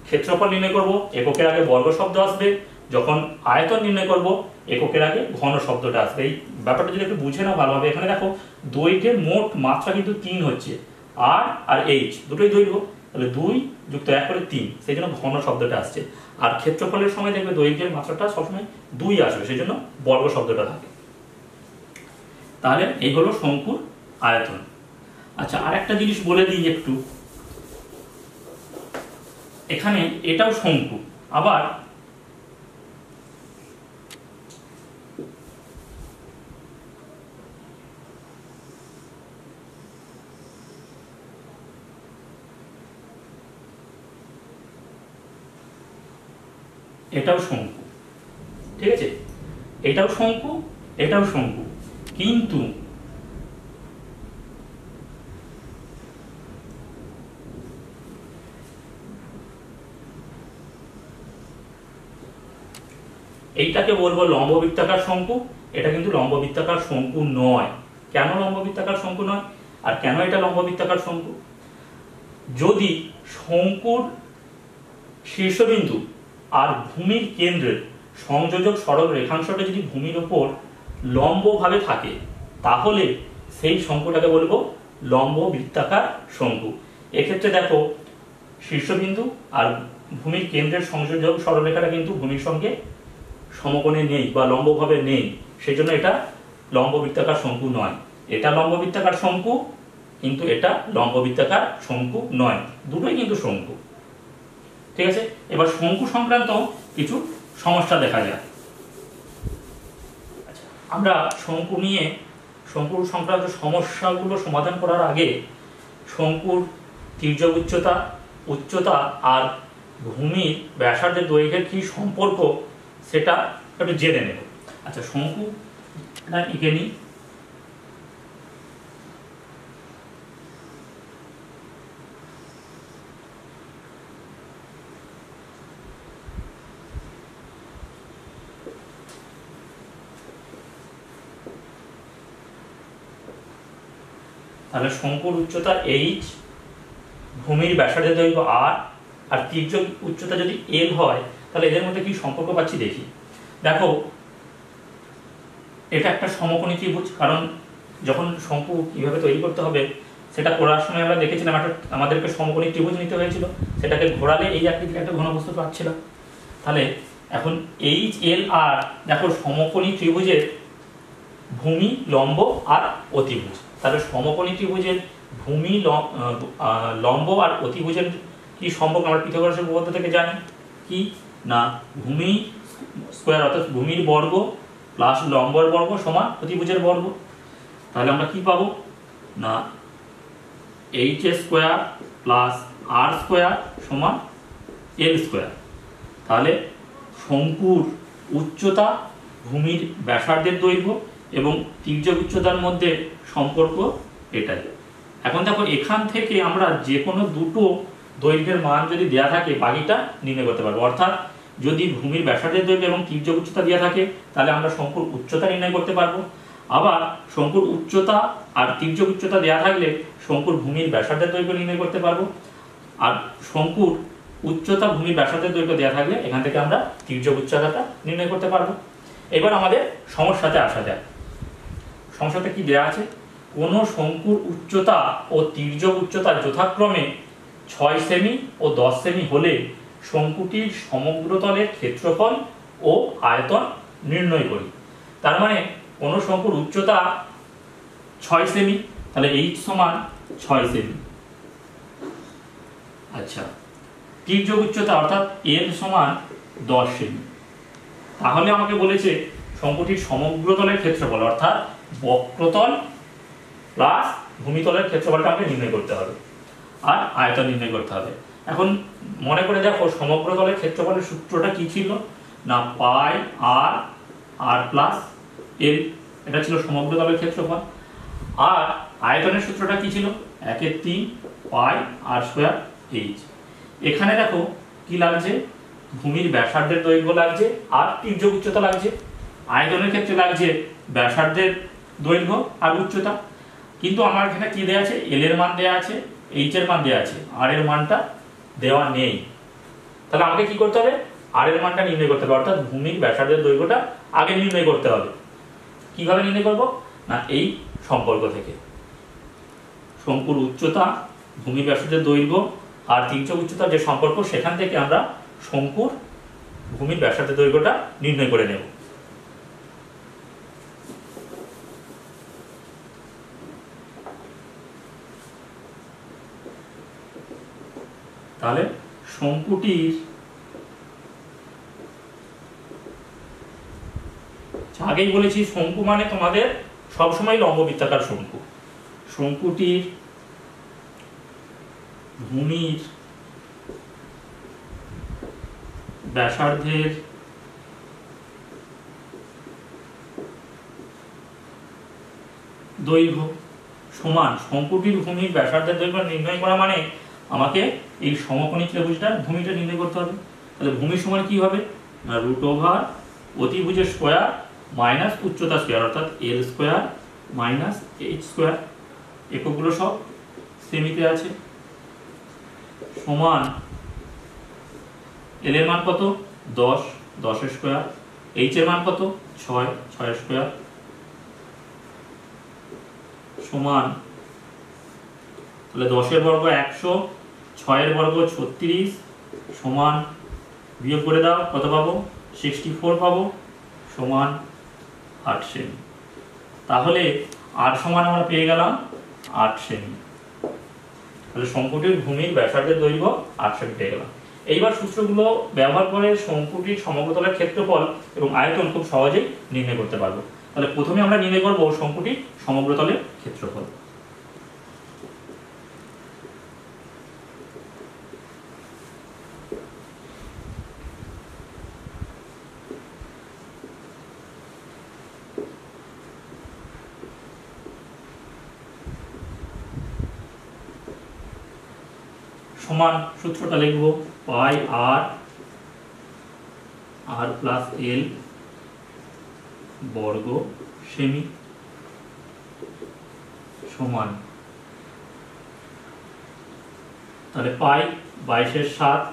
S1: ক্ষেত্রফল নির্ণয় করব এককের আগে বর্গ শব্দ আসবে, যখন আয়তন নির্ণয় করব এককের আগে ঘন শব্দটা আসবে। এই ব্যাপারটা যদি একটু বুঝে নাও ভালোভাবে, এখানে দেখো দৈর্ঘ্যের মোট মাত্রা কিন্তু 3 হচ্ছে, আর এইচ দুটোই দৈর্ঘ্য, তাহলে 2 যুক্ত 1 করে 3, সেই জন্য ঘন শব্দটা আসছে। আর ক্ষেত্রফলের সময় দেখবে দৈর্ঘ্যের মাত্রাটা সবসময় 2 আসবে, সেই জন্য বর্গ শব্দটা থাকে। তাহলে এই হলো শঙ্কুর আয়তন। আচ্ছা, আর একটা জিনিস বলে দিই একটু, এখানে এটাও শঙ্কু, আবার এটাও শঙ্কু, ঠিক আছে, এটাও শঙ্কু, এটাও শঙ্কু, কিন্তু এইটাকে বলবো লম্ব বৃত্তাকার শঙ্কু, এটা কিন্তু লম্ব বৃত্তাকার শঙ্কু নয়। কেন লম্ব বৃত্তাকার শঙ্কু নয় আর কেন এটা লম্ব বৃত্তাকার শঙ্কু? যদি শঙ্কুর শীর্ষবিন্দু আর ভূমির কেন্দ্রের সংযোজক সরল রেখাংশটা যদি ভূমির উপর লম্বভাবে থাকে, তাহলে সেই শঙ্কুটাকে বলবো লম্ব বৃত্তাকার শঙ্কু। এক্ষেত্রে দেখো শীর্ষবিন্দু আর ভূমির কেন্দ্রের সংযোজক সরলরেখাটা কিন্তু ভূমির সঙ্গে সমকোণে নেই বা লম্বভাবে নেই, সেই জন্য এটা লম্ব বৃত্তাকার শঙ্কু নয়। এটা লম্ব বৃত্তাকার শঙ্কু, কিন্তু এটা লম্ব বৃত্তাকার শঙ্কু নয়, দুটোই কিন্তু শঙ্কু। ঠিক আছে, এবার শঙ্কু সংক্রান্ত কিছু সমস্যা দেখা যায়। আমরা শঙ্কুর সংক্রান্ত সমস্যাগুলো সমাধান করার আগে শঙ্কুর তির্যক উচ্চতা আর ভূমির ব্যাসার্ধের দৈর্ঘ্যের কি সম্পর্ক সেটা একটু জেনে নেব। আচ্ছা, শঙ্কু এঁকে নিই। তাহলে শঙ্কুর উচ্চতা h, ভূমির ব্যাসার্ধের দৈর্ঘ্য r, আর তির্যক উচ্চতা যদি l হয়, তাহলে এদের মধ্যে কি সম্পর্ক পাচ্ছি দেখি। দেখো, এটা একটা সমকোণী ত্রিভুজ, কারণ যখন শঙ্কু কিভাবে তৈরি করতে হবে সেটা করার সময় আমরা দেখেছিলাম আমাদেরকে সমকোণী ত্রিভুজ নিতে হয়েছিল, সেটাকে ঘোরালে এই আকৃতির একটা ঘনবস্তু পাচ্ছিলাম। তাহলে এখন এইচ এল আর দেখো সমকোণী ত্রিভুজের ভূমি, লম্ব আর অতিভুজ। তাহলে সমকোণী ত্রিভুজের ভূমি, লম্ব আর অতিভুজের কি সম্পর্ক আমরা পিথাগোরাসের উপপাদ্য থেকে জানি। কি না, ভূমি স্কোয়ার অর্থাৎ ভূমির বর্গ প্লাস লম্বের বর্গ সমান অতিভুজের বর্গ। তাহলে আমরা কি পাবো না, এইচ স্কোয়ার প্লাস আর স্কোয়ার সমান এল স্কোয়ার। তাহলে শঙ্কুর উচ্চতা, ভূমির ব্যাসার্ধের দৈর্ঘ্য এবং তির্যক উচ্চতার মধ্যে সম্পর্ক এটাই। এখন দেখো, এখান থেকে আমরা যে কোনো দুটো দৈর্ঘ্যের মান যদি দেয়া থাকে বাকিটা নির্ণয় করতে পারবো। অর্থাৎ যদি ভূমির ব্যাসার্ধের দৈর্ঘ্য এবং তির্যক উচ্চতা দেওয়া থাকে তাহলে আমরা শঙ্কুর উচ্চতা নির্ণয় করতে পারবো। আবার শঙ্কুর উচ্চতা আর তির্যক উচ্চতা দেওয়া থাকলে শঙ্কুর ভূমির ব্যাসার্ধের দৈর্ঘ্য নির্ণয় করতে পারবো। আর শঙ্কুর উচ্চতা, ভূমির ব্যাসার্ধের দৈর্ঘ্য দেওয়া থাকলে এখান থেকে আমরা তির্যক উচ্চতাটা নির্ণয় করতে পারবো। এবার আমাদের সমস্যাতে আসা যায়। সমস্যাতে কি দেওয়া আছে, কোন শঙ্কুর উচ্চতা ও তির্যক উচ্চতা যথাক্রমে 6 সেমি ও 10 সেমি হলে শঙ্কুটির সমগ্র তলের ক্ষেত্রফল ও আয়তন নির্ণয় করি। তার মানে কোন শঙ্কুর উচ্চতা 6 সেমি, তাহলে h সমান 6 সেমি। আচ্ছা, তির্যক উচ্চতা অর্থাৎ l সমান 10 সেমি। তাহলে আমাকে বলেছে শঙ্কুটির সমগ্র তলের ক্ষেত্রফল অর্থাৎ বক্রতল প্লাস ভূমিতলের ক্ষেত্রফলটা আমাকে নির্ণয় করতে হবে আর আয়তন নির্ণয় করতে হবে। এখন মনে করে দেখো, সমগ্র তলের ক্ষেত্রফলের সূত্রটা কি ছিল না, পাই আর আর প্লাস এল, এটা ছিল সমগ্র তলের ক্ষেত্রফল। আর আয়তনের সূত্রটা কি ছিল, 1/3 পাই আর স্কোয়ার এইচ। এখানে দেখো কি লাগছে, ভূমির ব্যাসার্ধের দৈর্ঘ্য লাগছে আর তির্যক উচ্চতা লাগছে। আয়তনের ক্ষেত্রে লাগছে ব্যাসার্ধের দৈর্ঘ্য আর উচ্চতা। কিন্তু আমার এখানে কি দেওয়া আছে, এল এর মান দেওয়া আছে, এইচ এর মান দেওয়া আছে, আর এর মানটা দেওয়া নেই। তাহলে আমাকে কি করতে হবে, আর এর মানটা নির্ণয় করতে হবে, অর্থাৎ ভূমির ব্যাসার্ধের দৈর্ঘ্যটা আগে নির্ণয় করতে হবে। কিভাবে নির্ণয় করব না, এই সম্পর্ক থেকে শঙ্কুর উচ্চতা, ভূমির ব্যাসার্ধের দৈর্ঘ্য আর তির্যক উচ্চতার যে সম্পর্ক, সেখান থেকে আমরা শঙ্কুর ভূমির ব্যাসার্ধের দৈর্ঘ্যটা নির্ণয় করে নেব। তাহলে শঙ্কুটির আগেই বলেছি, শঙ্কু মানে তোমাদের সবসময় লম্ববৃত্তাকার শঙ্কু। শঙ্কুটির ভূমির ব্যাসার্ধের দৈর্ঘ্য সমান শঙ্কুটির ভূমির ব্যাসার্ধের দৈর্ঘ্য নির্ণয় করা মানে আমাকে এই সমকোণী ত্রিভুজটার ভূমিটা নির্ণয় করতে হবে। তাহলে ভূমি সমান কি হবে না, √ওভার অতিভুজের স্কোয়ার মাইনাস উচ্চতা স্কোয়ার অর্থাৎ এল স্কোয়ার মাইনাস এইচ স্কোয়ার। এককগুলো সব সেমিতে আছে। সমান এল এর মান কত, 10, 10 স্কোয়ার। এইচ এর মান কত, 6, 6 স্কোয়ার। সমান, তাহলে 10 এর বর্গ 100, 6 এর বর্গ 36, সমান বিয়োগ করে দাও কত পাবো, 64 পাবো, সমান 8 সেমি। তাহলে আর সমান আমরা পেয়ে গেলাম 8 সেমি। তাহলে শঙ্কুটির ভূমির ব্যাসার্ধের দৈর্ঘ্য 8 সেমি পেয়ে গেলাম। এইবার সূত্রগুলো ব্যবহার করে শঙ্কুটির সমগ্রতলের ক্ষেত্রফল এবং আয়তন খুব সহজেই নির্ণয় করতে পারবো। তাহলে প্রথমে আমরা নির্ণয় করব শঙ্কুটির সমগ্র তলের ক্ষেত্রফল। সমান সূত্রটা লিখব পাই আর আর প্লাস এল বর্গ সেমি সমান, তাহলে পাই 22/7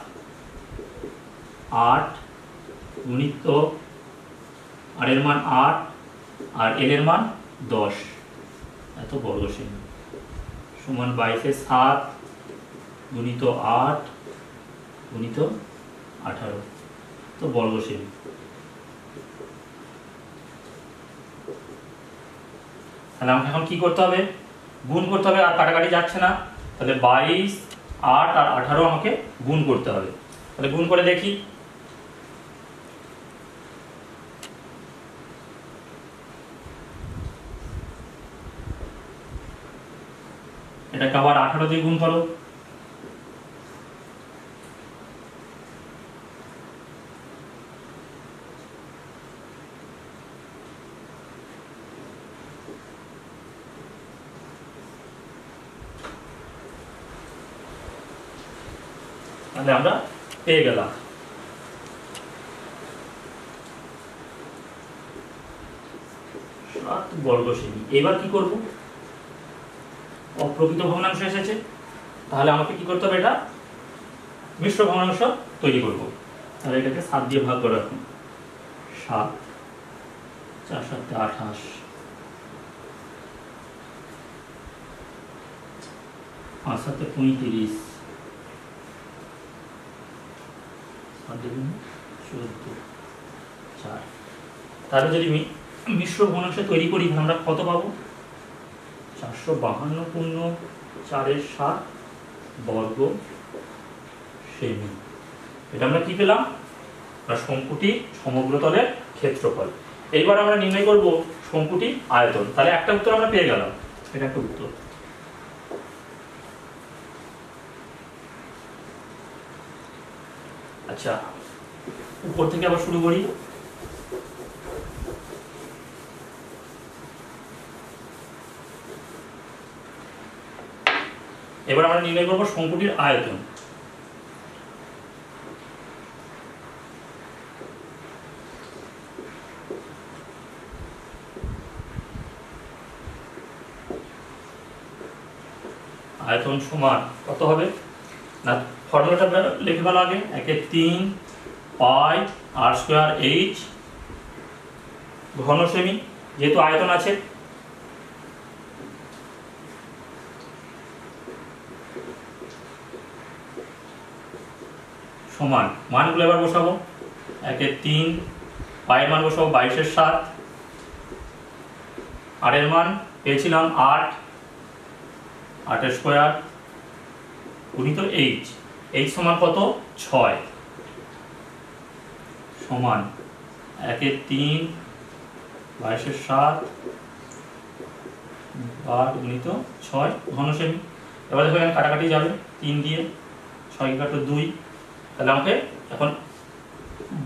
S1: 8 গুণিত আর এর মান 8 আর এল এর মান 10 এত বর্গ সেমি সমান 22/7 গুণিত 8 গুণিত 18 তো বর্গ সেমি। তাহলে আমাকে এখন কি করতে হবে, গুণ করতে হবে, আর কাটাকাটি যাচ্ছে না, তাহলে 22 8 আর 18 আমাকে গুণ করতে হবে। তাহলে গুণ করে দেখি, এটাকে আবার 18 দিয়ে গুণ করো, তাহলে আমরা পেয়ে গেলাম 7 বর্গ সেমি। এবার কি করব, অপ্রকৃত ভগ্নাংশ এসেছে, তাহলে আমাকে কি করতে হবে, এটা মিশ্র ভগ্নাংশ তৈরি করব। তাহলে এটাকে 7 দিয়ে ভাগ করে রাখুন, 7 4 7 28 5 7 35 14 4। তাহলে যদি মিশ্র ভগ্নাংশ তৈরি করি আমরা কত পাবো, 452 পূর্ণ 4 7 বর্গ সেমি। এটা আমরা কি পেলাম, শঙ্কুটি সমগ্র তলের ক্ষেত্রফল। এইবার আমরা নির্ণয় করব শঙ্কুটি আয়তন। তাহলে একটা উত্তর আমরা পেয়ে গেলাম, এটা একটা উত্তর। আচ্ছা, উপর থেকে আবার শুরু করি। এবার আমরা নির্ণয় করব শঙ্কুটির আয়তন। আয়তন সমান কত হবে না, ফর্মুলাটা লিখে ভালো আগে, 1/3 পাই আর স্কয়ার এইচ ঘন সেমি, যেহেতু আয়তন আছে সমান, মানগুলো এবার বসাবো, 1/3 পায়ের মান বসাবো 22/7, আর এর মান পেয়েছিলাম 8 8 স্কয়ার গুণিত এইচ, এইচ সমান কত 6 সমান 1/3 22/7 গুণিত 6 ঘন সেমি। এবার দেখো এখানে কাটাকাটি যাবে, 3 দিয়ে 6 কাটো 2, তাহলে আমাকে এখন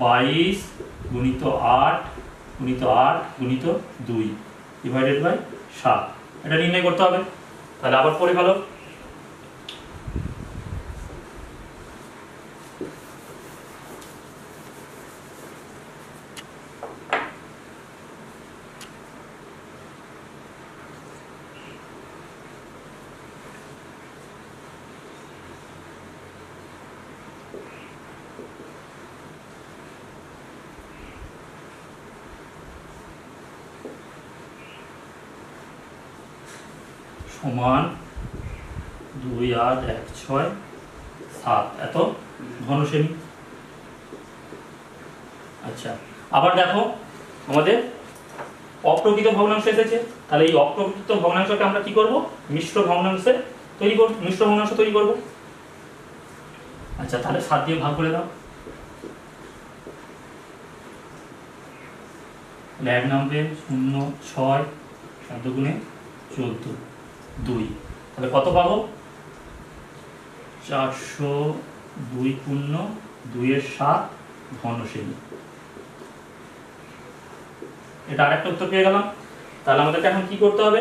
S1: 22 গুণিত 8 গুণিত 8 গুণিত 2 ডিভাইডেড বাই 7, এটা নির্ণয় করতে হবে। তাহলে আবার পরে ভালো, সমান 2 8 1 6 7 এত ঘন সেমি। আচ্ছা, আবার দেখো আমাদের অপ্রকৃত ভগ্নাংশ এসেছে, তাহলে এই অপ্রকৃত ভগ্নাংশকে আমরা কি করব, মিশ্র ভগ্নাংশে তৈরি করব, মিশ্র ভগ্নাংশ তৈরি করব। আচ্ছা, তাহলে 7 দিয়ে ভাগ করে দাও, এক নামবে 0 6 7 গুণে 14 2, তাহলে কত পাবো? 402 পূর্ণ 2 এর 7 ঘন সেমি। এটা আরেকটা উত্তর পেয়ে গেলাম। তাহলে আমাদেরকে এখন কি করতে হবে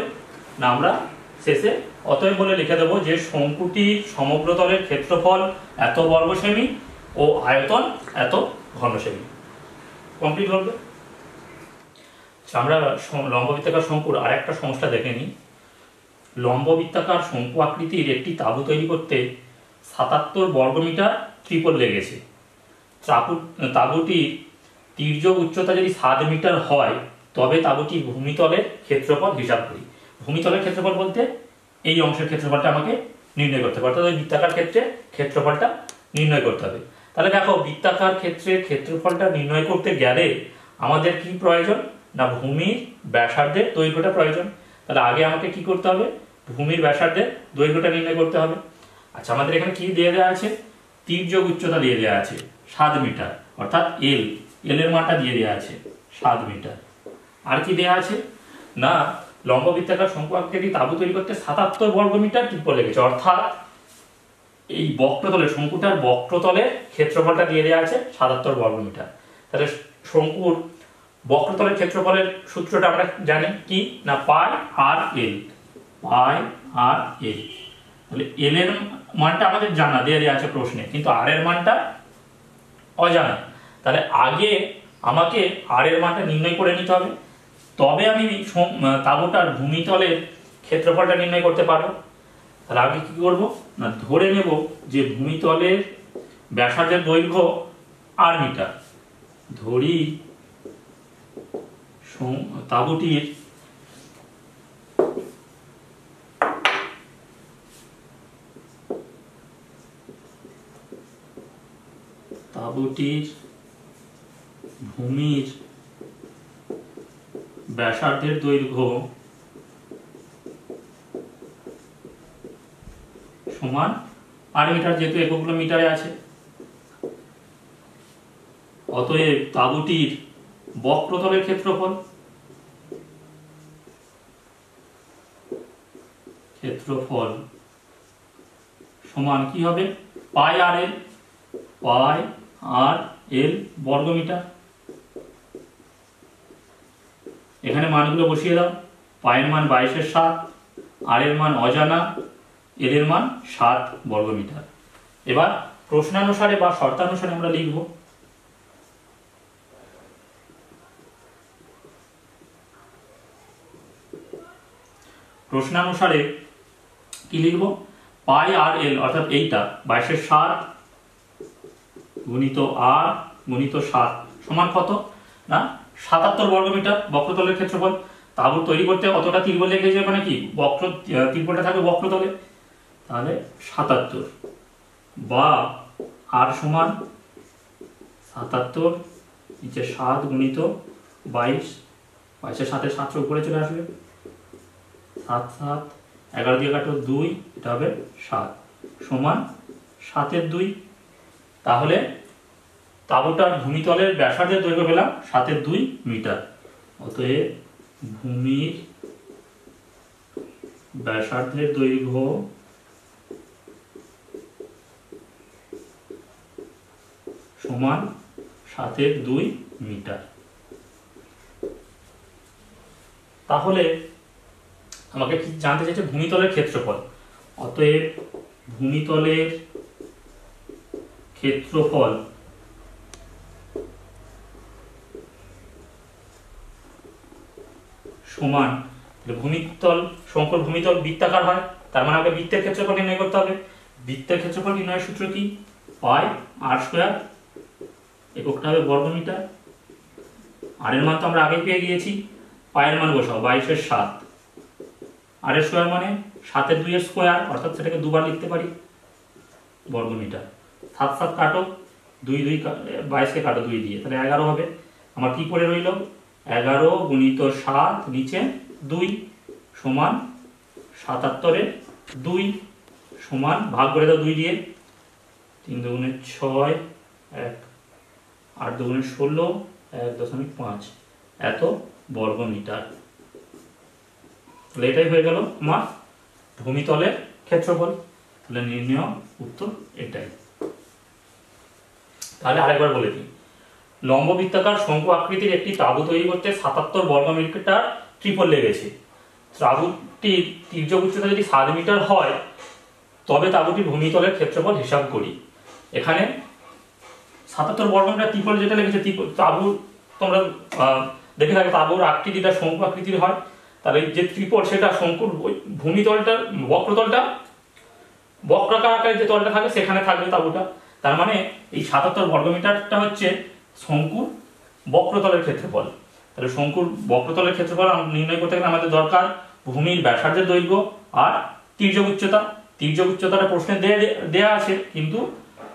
S1: না, আমরা শেষে অতএব বলে লিখে দেবো যে শঙ্কুটির সমগ্র তলের ক্ষেত্রফল এত বর্গ সেমি ও আয়তন এত ঘন সেমি। কমপ্লিট হবে। আমরা লম্ববৃত্তাকার শঙ্কুর আরেকটা সমস্যা দেখে নিই। লম্ববৃত্তাকার শঙ্কু আকৃতির একটি তাঁবু তৈরি করতে 77 বর্গমিটার ত্রিপল লেগেছে। তাঁবুটির তির্যক উচ্চতা যদি 7 মিটার হয় তবে তাঁবুটির ভূমিতলের ক্ষেত্রফল হিসাব করি। ভূমিতলের ক্ষেত্রফল বলতে এই অংশের ক্ষেত্রফলটা আমাকে নির্ণয় করতে হবে, অর্থাৎ ওই বৃত্তাকার ক্ষেত্রে ক্ষেত্রফলটা নির্ণয় করতে হবে। তাহলে দেখো, বৃত্তাকার ক্ষেত্রে ক্ষেত্রফলটা নির্ণয় করতে গেলে আমাদের কি প্রয়োজন না, ভূমির ব্যাসার্ধের দৈর্ঘ্যটা প্রয়োজন। তাহলে আগে আমাকে কি করতে হবে, ভূমির ব্যাসার্ধের দৈর্ঘ্যটা নির্ণয় করতে হবে। আচ্ছা, আমাদের এখানে কি দিয়ে দেওয়া আছে, তির্যক উচ্চতা দিয়ে দেওয়া আছে 7 মিটার, অর্থাৎ এল এর মানটা দিয়ে দেওয়া আছে 7 মিটার। আর কি দেওয়া আছে না, লম্ববৃত্তাকার শঙ্কু আকৃতি তাঁবু তৈরি করতে 77 বর্গমিটার ত্রিপল লেগেছে, অর্থাৎ এই বক্রতলের শঙ্কুটার বক্রতলের ক্ষেত্রফলটা দিয়ে দেওয়া আছে 77 বর্গমিটার। তাহলে শঙ্কুর বক্রতলের ক্ষেত্রফলের সূত্রটা আমরা জানি কি না, পাই আর এল। পাই আর এল। তাহলে এল এর মানটা আমাদের জানা দিয়ে দেওয়া আছে প্রশ্নে, কিন্তু আর এর মানটা অজানা। তাহলে আগে আমাকে আর এর মানটা নির্ণয় করে নিতে হবে, তবে আমি তাঁবুটার ভূমিতলের ক্ষেত্রফলটা নির্ণয় করতে পারবো। তাহলে আগে কি করব না, ধরে নেব যে ভূমিতলের ব্যাসার্ধের দৈর্ঘ্য 8 মিটার। ধরি তাঁবুটির ভূমির ব্যাসার্ধের দৈর্ঘ্য সমান 8 মিটার, যেহেতু এককগুলো মিটারে আছে। অতএব তাঁবুটির বক্রতলের ক্ষেত্রফল সমান কি হবে, পাই আর এল। পাই আর এল বর্গমিটার। এখানে মানগুলো বসিয়ে দাও। পায়ের মান 22 এর 7, আর এর মান অজানা, এল এর মান 7 বর্গমিটার। এবার প্রশ্নানুসারে বা শর্তানুসারে আমরা লিখব। প্রশ্নানুসারে কি লিখব, পাই আর এল অর্থাৎ এইটা 22 এর 7 গুণিত আর গুণিত 7 সমান কত না 77 বর্গমিটার বক্রতলের ক্ষেত্রফল। তাঁবু তৈরি করতে অতটা ত্রিভুজ লেগেছে, মানে কি ত্রিভুজটা থাকবে বক্রতলে, তাহলে 77 বা আর সমান 77 নিচে 7 গুণিত 22, 22 এর 7 এর 7 উপরে চলে আসবে, 7 7 11 দিয়ে কাটো 2, এটা হবে 7 সমান 7 এর 2। তাহলে তাঁবুটার ভূমিতলের ব্যাসার্ধের দৈর্ঘ্য পেলাম 7 এর 2 মিটার। অতএব ভূমির ব্যাসার্ধের দৈর্ঘ্য সমান 7 এর 2 মিটার। তাহলে আমাকে কি জানতে চাইছে, ভূমিতলের ক্ষেত্রফল। অতএব ভূমিতলের ক্ষেত্রফল সমান, ভূমিতল শঙ্কুর ভূমিতল বৃত্তাকার হয়, তার মানে আমাকে বৃত্তের ক্ষেত্রফল নির্ণয় করতে হবে। বৃত্তের ক্ষেত্রফল নির্ণয়ের সূত্র কি, পাই আর স্কয়ার, এককটা হবে বর্গমিটার। আর এর মান তো আমরা আগেই পেয়ে গিয়েছি, পায়ের মান বসাও 22 এর 7, আর এর স্কয়ার মানে 7 এর 2 এর স্কয়ার, অর্থাৎ সেটাকে দুবার লিখতে পারি বর্গমিটার। 7 7 কাটো, 2 2 22 কে কাটো 2 দিয়ে, তাহলে 11 হবে। আমার কি করে রইল, 11 গুণিত 7 নিচে 2 সমান 77 এর 2 সমান, ভাগ করে দাও 2 দিয়ে, 3 দুগুণে 6, 1 8 দুগুণে 16, 1.5, এত বর্গমিটার। তাহলে এটাই হয়ে গেল আমার ভূমিতলের ক্ষেত্রফল। তাহলে নির্ণয় উত্তর এটাই। তাহলে আরেকবার বলে দিই, লম্ব বৃত্তাকার শঙ্কু আকৃতির একটি তাঁবু তৈরি করতে 77 বর্গমিটার ত্রিপল লেগেছে। তাঁবুটির তীর্যক উচ্চতা যদি 7 মিটার হয় তবে তাঁবুটির ভূমিতলের ক্ষেত্রফল হিসাব করি। এখানে 77 বর্গমিটার ত্রিপল যেটা লেগেছে, তাঁবু তোমরা দেখে থাকবে তাঁবুর আকৃতিটা শঙ্কু আকৃতির হয়। তাহলে যে ত্রিপল সেটা শঙ্কুর ভূমিতলটা বক্রতলটা বক্রাকার আকারে যে তলটা থাকে সেখানে থাকবে তাঁবুটা। তার মানে এই 77 বর্গমিটারটা হচ্ছে শঙ্কুর বক্রতলের ক্ষেত্রফল। তাহলে শঙ্কুর বক্রতলের ক্ষেত্রফল নির্ণয় করতে গেলে আমাদের দরকার ভূমির ব্যাসার্ধের দৈর্ঘ্য আর তির্যক উচ্চতা। তির্যক উচ্চতাটা প্রশ্নে দেয়া আছে কিন্তু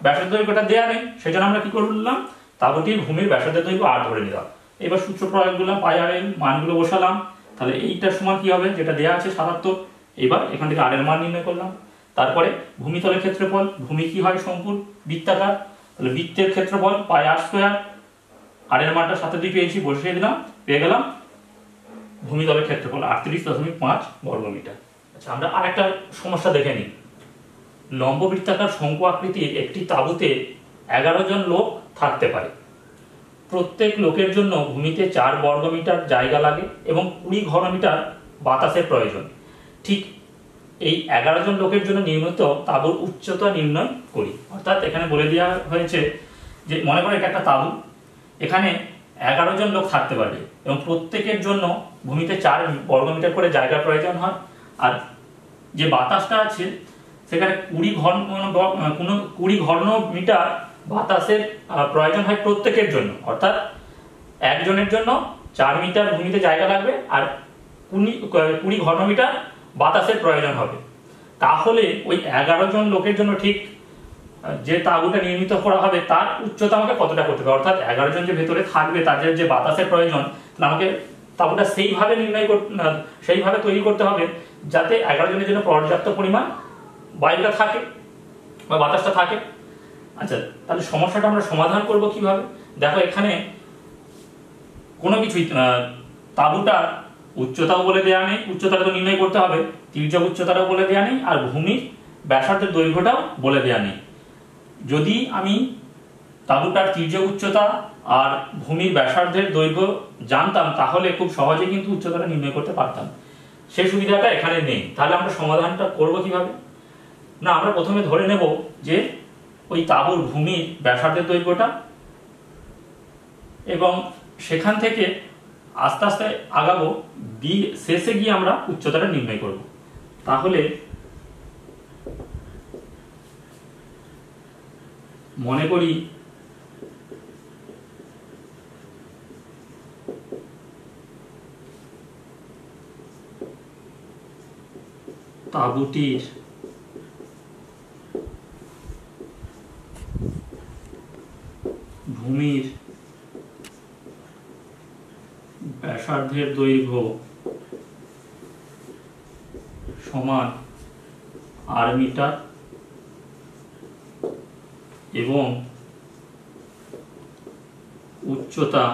S1: ব্যাসার্ধ দৈর্ঘ্যটা দেয়া নেই, সেজন্য আমরা কি করলাম, তাঁবুটির ভূমির ব্যাসার্ধের দৈর্ঘ্য আর ধরে নিলাম। এবার সূত্র প্রয়োগ করলাম, পাই আর এর মানগুলো বসালাম। তাহলে এইটার সমান কি হবে, যেটা দেয়া আছে 77, এবার এখান থেকে আর এর মান নির্ণয় করলাম। তারপরে ভূমিতলের ক্ষেত্রফল, ভূমি কি হয় শঙ্কুর বৃত্তাকার, তাহলে বৃত্তের ক্ষেত্রফল পাই আর স্কয়ার, আর এর মানটা 7 পেয়েছি, বসিয়ে দিলাম, পেয়ে গেলাম ভূমিতলের ক্ষেত্রফল 38.5 বর্গমিটার। আচ্ছা, আমরা আরেকটা সমস্যা দেখে নিই। লম্ব বৃত্তাকার শঙ্কু আকৃতির একটি তাঁবুতে 11 জন লোক থাকতে পারে। প্রত্যেক লোকের জন্য ভূমিতে 4 বর্গমিটার জায়গা লাগে এবং 20 ঘনমিটার বাতাসের প্রয়োজন। ঠিক এই 11 জন লোকের জন্য নির্মিত তাঁবুর উচ্চতা নির্ণয় করি। অর্থাৎ এখানে বলে দেওয়া হয়েছে যে মনে করো এটা একটা তাঁবু, এখানে 11 জন লোক থাকতে পারবে এবং প্রত্যেকের জন্য ভূমিতে 4 বর্গমিটার করে জায়গা প্রয়োজন হয়। আর যে বাতাসটা আছে সেখানে 20 ঘনমিটার বাতাসের প্রয়োজন হয় প্রত্যেকের জন্য। অর্থাৎ একজনের জন্য 4 মিটার ভূমিতে জায়গা লাগবে আর 20 ঘনমিটার বাতাসের প্রয়োজন হবে। তাহলে ওই 11 জন লোকের জন্য ঠিক যে তাঁবুটা নির্মিত করা হবে তার উচ্চতা আমাকে কতটা করতে হবে, অর্থাৎ 11 জন যে ভেতরে থাকবে তাদের যে বাতাসের প্রয়োজন, আমাকে তাঁবুটা সেইভাবে তৈরি করতে হবে যাতে 11 জনের জন্য পর্যাপ্ত পরিমাণ বায়ুটা থাকে বা বাতাসটা থাকে। আচ্ছা, তাহলে সমস্যাটা আমরা সমাধান করব কিভাবে? দেখো এখানে কোনো কিছুই তাঁবুটার উচ্চতাও বলে দেওয়া নেই, উচ্চতাটা তো নির্ণয় করতে হবে, তির্যক উচ্চতাটাও বলে দেওয়া নেই, আর ভূমির ব্যাসার্ধের দৈর্ঘ্যটাও বলে দেওয়া নেই। যদি আমি তাঁবুটার তির্যক উচ্চতা আর ভূমির ব্যাসার্ধের দৈর্ঘ্য জানতাম তাহলে খুব সহজে কিন্তু উচ্চতাটা নির্ণয় করতে পারতাম। সেই সুবিধাটা এখানে নেই। তাহলে আমরা সমাধানটা করব কিভাবে? না, আমরা প্রথমে ধরে নেব যে ওই তাঁবুর ভূমির ব্যাসার্ধের দৈর্ঘ্যটা, এবং সেখান থেকে আস্তে আস্তে আগাবো, শেষে গিয়ে আমরা উচ্চতাটা নির্ণয় করব। তাহলে মনে করি তাঁবুটির ভূমির ব্যাসার্ধের দৈর্ঘ্য সমান আর মিটার এবং উচ্চতা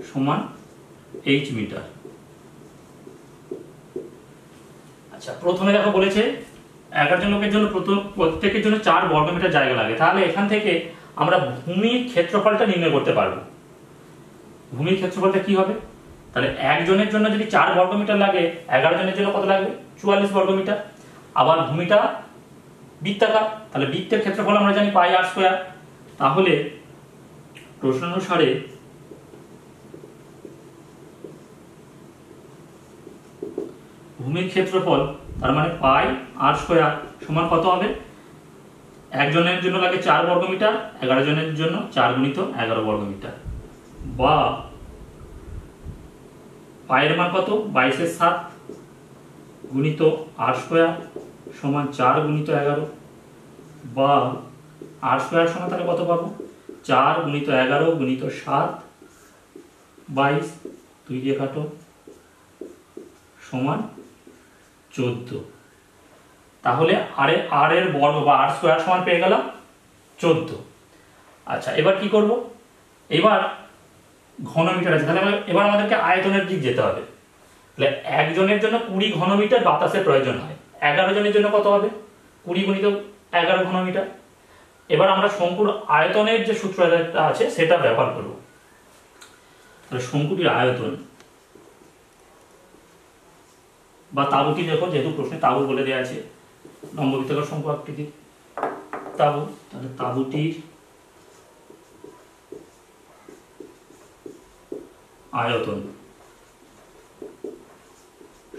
S1: সমান h মিটার। আচ্ছা, প্রথমে দেখো বলেছে 11 জন লোকের জন্য প্রত্যেকের জন্য 4 বর্গমিটার জায়গা লাগে। তাহলে এখান থেকে আমরা ভূমির ক্ষেত্রফলটা নির্ণয় করতে পারবো। ভূমির ক্ষেত্রফলটা কি হবে? তাহলে একজনের জন্য যদি 4 বর্গমিটার লাগে, 11 জনের জন্য কত লাগবে? 44 বর্গমিটার। আবার ভূমিটা বৃত্তাকার, তাহলে বৃত্তের ক্ষেত্রফল আমরা জানি পাই আর স্কয়ার। তাহলে প্রশ্নানুসারে ভূমির ক্ষেত্রফল তার মানে পাই আর স্কয়ার সমান কত হবে? একজনের জন্য লাগে 4 বর্গমিটার, 11 জনের জন্য 4 গুণিত 11 বর্গমিটার, বা পায়ের মান কত? 22/7 গুণিত আর স্কয়ার সমান 4 গুণিত 11, বা আর স্কয়ার সমান তাহলে কত পাবো? 4 গুণিত 11 গুণিত 7, 22, 2 দিয়ে কাটো, সমান 14। তাহলে আর এর বর্গ বা আর স্কয়ার সমান পেয়ে গেলাম 14। আচ্ছা, এবার কি করব? এবার ঘনমিটার আছে, তাহলে এবার আমাদেরকে আয়তনের দিক যেতে হবে। তাহলে একজনের জন্য 20 ঘনমিটার বাতাসের প্রয়োজন হয়, 11 জনের জন্য কত হবে? 20 গুণিত 11 ঘনমিটার। এবার আমরা শঙ্কুর আয়তনের যে সূত্রটা আছে সেটা ব্যবহার করব। তাহলে শঙ্কুটির আয়তন বা তাবুটি দেখো, যেহেতু প্রশ্নে তাবু বলে দেওয়া আছে, লম্ব বৃত্তাকার শঙ্কু আকৃতির তাবু, তাহলে তাবুটির আয়তন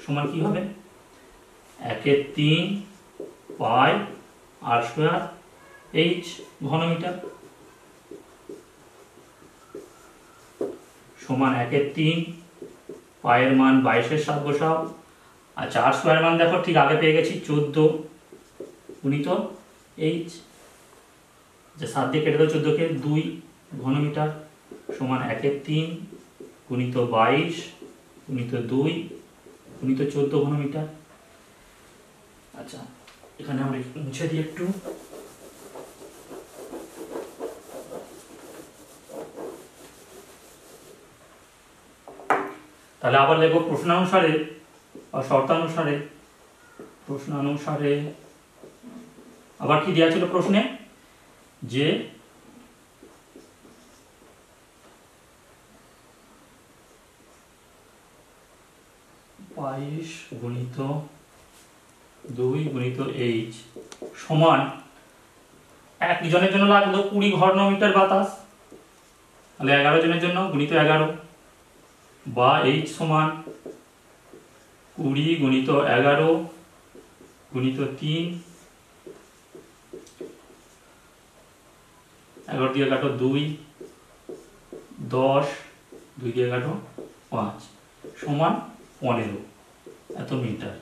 S1: সমান কি হবে? 1/3 পাই আর স্কয়ার এইচ ঘনমিটার সমান 1/3 পায়ের মান 22-এর 7 বসাও। আচ্ছা, আর স্কয়ার মান দেখো ঠিক আগে পেয়ে গেছি 14 গুণিত এইচ, যে 7 দিয়ে কেটে দাও 14 কে, 2 ঘনমিটার সমান 1/3 গুণিত 22 গুণিত 2 গুণিত 14 ঘনমিটার। আচ্ছা, এখানে আমরা মুছে দিই একটু। তাহলে আবার লিখব প্রশ্নানুসারে বা শর্তানুসারে। প্রশ্নানুসারে আবার কি দেওয়া ছিল প্রশ্নে? যে 22 গুণিত 2 গুণিত এইচ সমান একজনের জন্য লাগলো 20 ঘনমিটার বাতাস, তাহলে 11 জনের জন্য গুণিত 11 বা এইচ সমান 20 গুণিত 11 গুণিত 3, 11 দিয়ে কাটো 2, 10, 2 দিয়ে কাটো 5 সমান 15 এত মিটার।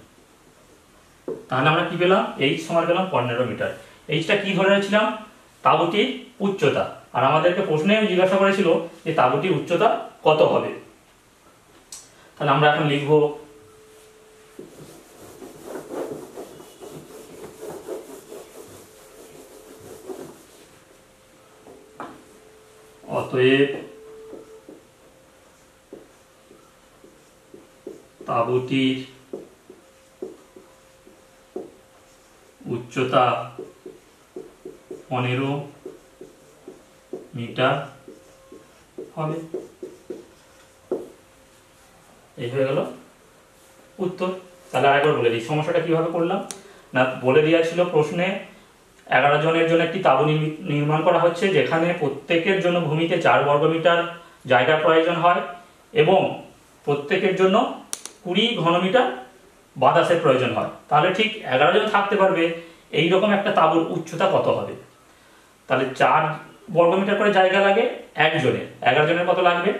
S1: তাহলে আমরা কি পেলাম? এইচ সমান পেলাম 15 মিটার। এইচটা কি ধরে রেখেছিলাম? তাঁবুটির উচ্চতা। আর আমাদেরকে প্রশ্নে জিজ্ঞাসা করেছিল যে তাঁবুটির উচ্চতা কত হবে। তাহলে আমরা এখন লিখব অতএব তাঁবুটির উচ্চতা 15 মিটার হবে। এই হয়ে গেল উত্তর। তাহলে আরেকবার বলে দিই সমস্যাটা কিভাবে করলাম। না, বলে দেওয়া ছিল প্রশ্নে 11 জনের জন্য একটি তাঁবু নির্মাণ করা হচ্ছে, যেখানে প্রত্যেকের জন্য ভূমিতে 4 বর্গমিটার জায়গার প্রয়োজন হয় এবং প্রত্যেকের জন্য 20 ঘনমিটার বাতাসের প্রয়োজন হয়। তাহলে ঠিক 11 জন থাকতে পারবে এইরকম একটা তাঁবুর উচ্চতা কত হবে? তাহলে 4 বর্গমিটার করে জায়গা লাগে একজনের, 11 জনের কত লাগবে?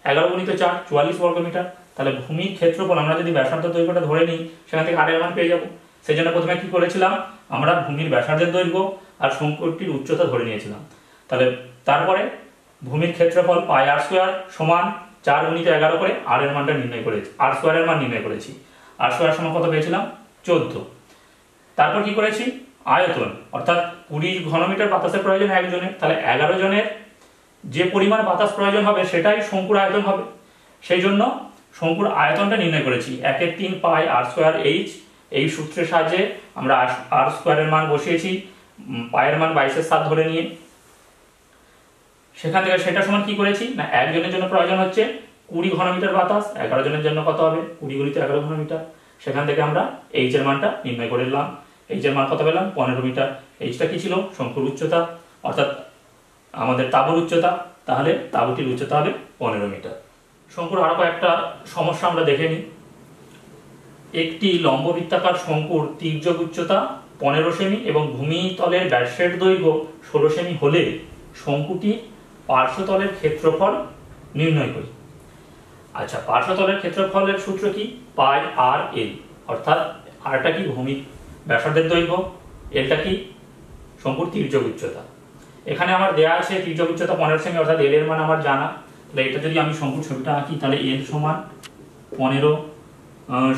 S1: 11 গুণিত 4 44 বর্গমিটার। তাহলে ভূমির ক্ষেত্রফল আমরা যদি ব্যাসার্ধ দৈর্ঘ্যটা ধরে নিই, সেখান থেকে আর এর মান পেয়ে যাবো। সেই জন্য প্রথমে কি করেছিলাম, আমরা ভূমির ব্যাসার্ধের দৈর্ঘ্য আর শঙ্কুটির উচ্চতা ধরে নিয়েছিলাম। তাহলে তারপরে ভূমির ক্ষেত্রফল পাই আর স্কয়ার সমান 4 গুণিত 11 করে আর এর মানটা নির্ণয় করেছি, আর স্কয়ারের মান নির্ণয় করেছি। আর স্কয়ার সমান কত পেয়েছিলাম? 14। তারপর কি করেছি? আয়তন, অর্থাৎ 20 ঘনমিটার বাতাসের প্রয়োজন একজনের, তাহলে 11 জনের যে পরিমাণ বাতাস প্রয়োজন হবে সেটাই শঙ্কুর আয়তন হবে। সেই জন্য শঙ্কুর আয়তনটা নির্ণয় করেছি 1/3 পাই আর স্কয়ার এইচ। এই সূত্রের সাহায্যে আমরা আর স্কয়ারের মান বসিয়েছি পায়ের মান 22-এর 7 ধরে নিয়ে। সেখান থেকে সেটা সমান কি করেছি না, একজনের জন্য প্রয়োজন হচ্ছে 20 ঘনমিটার বাতাস, 11 জনের জন্য কত হবে? 20 গুণিত 11 ঘনমিটার। সেখান থেকে আমরা এইচ এর মানটা নির্ণয় করে নিলাম। এইচ এর মান কত পেলাম? 15 মিটার। এইচটা কি ছিল? শঙ্কুর উচ্চতা, অর্থাৎ আমাদের তাঁবুর উচ্চতা। তাহলে তাঁবুটির উচ্চতা হবে 15 মিটার। শঙ্কুর আরো কয়েকটা সমস্যা আমরা দেখে নিই। একটি লম্ব বৃত্তাকার শঙ্কুর তির্যক উচ্চতা 15 সেমি এবং ভূমিতলের ব্যাসের দৈর্ঘ্য 16 সেমি হলে শঙ্কুটির পার্শ্বতলের ক্ষেত্রফল নির্ণয় করি। আচ্ছা, পার্শ্বতলের ক্ষেত্রফলের সূত্র কি? পাই আর এল, অর্থাৎ আরটা কি? ভূমির ব্যাসার্ধের দৈর্ঘ্য, এলটা কি? শঙ্কুর তির্যক উচ্চতা। এখানে আমার দেয়া আছে তির্যক উচ্চতা 15 সেমি, অর্থাৎ এল এর মান আমার জানা। তাহলে এটা যদি আমি শঙ্কুর ছবিটা আঁকি, তাহলে এল সমান 15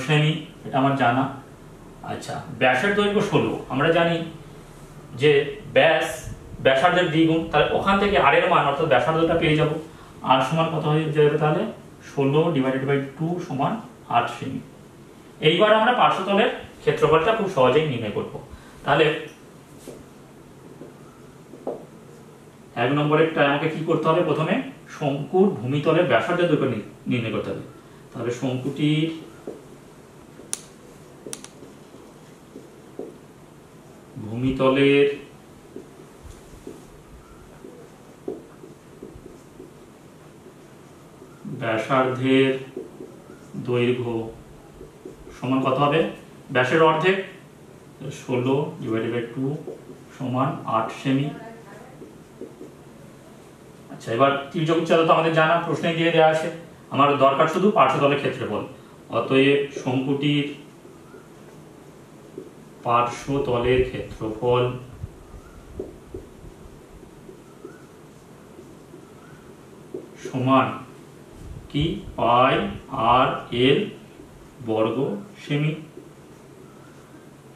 S1: সেমি, এটা আমার জানা। আচ্ছা, ব্যাসের দৈর্ঘ্য 16, আমরা জানি যে ব্যাসার্ধের দ্বিগুণ, তাহলে ওখান থেকে আর এর মান অর্থাৎ ব্যাসার্ধটা পেয়ে যাব। আর সমান কত হয়ে যাবে তাহলে 16 ডিভাইডেড বাই 2 সমান 8 সেমি। এইবার আমরা পার্শ্বতলের ক্ষেত্রফলটা খুব সহজেই নির্ণয় করব। তাহলে 1 নম্বরেরটা আমাকে কি করতে হবে, প্রথমে শঙ্কুর ভূমিতলের ব্যাসার্ধের দৈর্ঘ্য নির্ণয় করতে হবে। তাহলে শঙ্কুটির ভূমিতলের ব্যাসার্ধের দৈর্ঘ্য সমান কত হবে, ব্যাসের অর্ধেক 16 ডিভাইডেড বাই 2 সমান 8 সেমি। আচ্ছা, এবার তির্যক উচ্চতা তো আমাদের জানা, প্রশ্নে দিয়ে দেওয়া আছে, আমার দরকার শুধু পার্শ্বতলের ক্ষেত্রফল। অতএব শঙ্কুটির পার্শ্বতলের ক্ষেত্রফল সমান কি, পাই আর এল বর্গ সেমি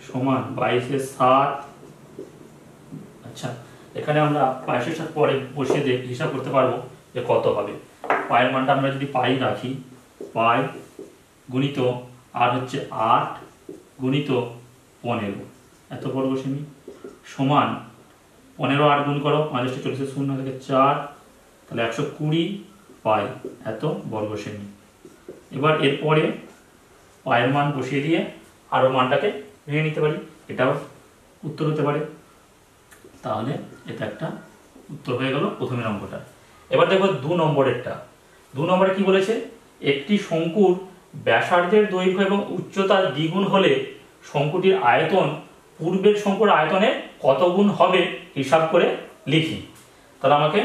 S1: সমান 22/7। আচ্ছা, এখানে আমরা 22/7 পরে বসিয়ে দিয়ে হিসাব করতে পারবো যে কত হবে। পায়ের মানটা আমরা যদি পাই রাখি, পাই গুণিত আর হচ্ছে 8 গুণিত 15 এত বর্গ সেমি সমান 15 8 গুণ করো, 5 40 শূন্য থেকে 4, তাহলে 120 পাই এত বর্গ সেমি। এবার এরপরে পায়ের মান বসিয়ে দিয়ে আরও মানটাকে ভেঙে নিতে পারি, এটাও উত্তর হতে পারে। তাহলে এটা একটা উত্তর হয়ে গেল প্রথমের অঙ্কটা। এবার দেখো 2 নম্বরেরটা। 2 নম্বরে কি বলেছে, একটি শঙ্কুর ব্যাসার্ধের দৈর্ঘ্য এবং উচ্চতার দ্বিগুণ হলে শঙ্কুটির আয়তন পূর্বের শঙ্কুর আয়তনের কত গুণ হবে হিসাব করে লিখি। তাহলে আমাকে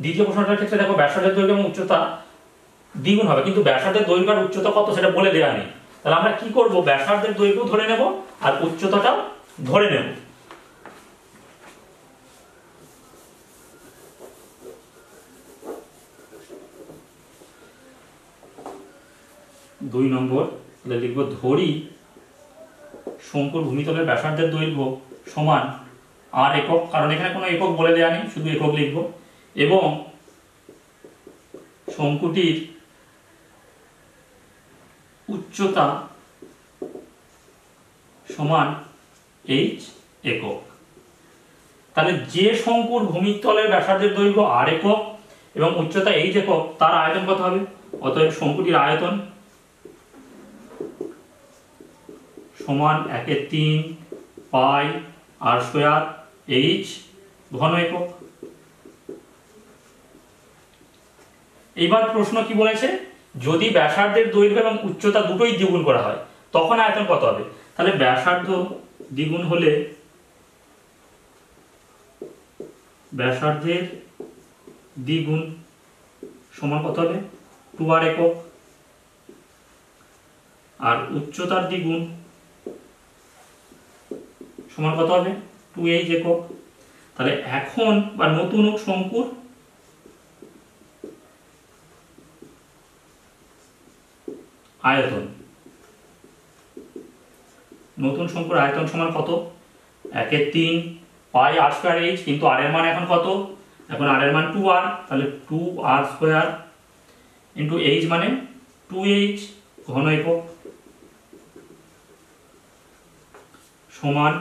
S1: দ্বিতীয় প্রশ্নটার ক্ষেত্রে দেখো ব্যাসার্ধের দৈর্ঘ্য এবং উচ্চতা দ্বিগুণ হবে, কিন্তু ব্যাসার্ধের দৈর্ঘ্য আর উচ্চতা কত সেটা বলে দেওয়া নেই। তাহলে আমরা কি করব, ব্যাসার্ধের দৈর্ঘ্য ধরে নেব আর উচ্চতাটাও ধরে নেব। দুই নম্বর, তাহলে লিখব ধরি শঙ্কুর ভূমিতলের ব্যাসার্ধের দৈর্ঘ্য সমান আর একক, কারণ এখানে কোনো একক বলে দেওয়া নেই, শুধু একক লিখব, এবং শঙ্কুটির উচ্চতা সমান h একক। তাহলে যে শঙ্কুর ভূমিতলের ব্যাসার্ধের দৈর্ঘ্য আর একক এবং উচ্চতা h একক, তার আয়তন কত হবে। অতএব শঙ্কুটির আয়তন সমান 1/3 পাই আর স্কয়ার h ঘন একক। এইবার প্রশ্ন কি বলেছে, যদি ব্যাসার্ধের দৈর্ঘ্য এবং উচ্চতা দুটোই দ্বিগুণ করা হয় তখন আয়তন কত হবে। তাহলে ব্যাসার্ধ দ্বিগুণ হলে ব্যাসার্ধের দ্বিগুণ সমান কত হবে, 2r একক, আর উচ্চতার দ্বিগুণ সমান কত হবে, 2h একক। তাহলে এখন বা নতুন শঙ্কুর আয়তন, নতুন শঙ্কুর আয়তন সমান কত, 1/3 পাই আর স্কয়ার h, কিন্তু আর এর মান এখন কত, এখন আর এর মান 2r, তাহলে 2r স্কয়ার ইন্টু h মানে 2h ঘন একক সমান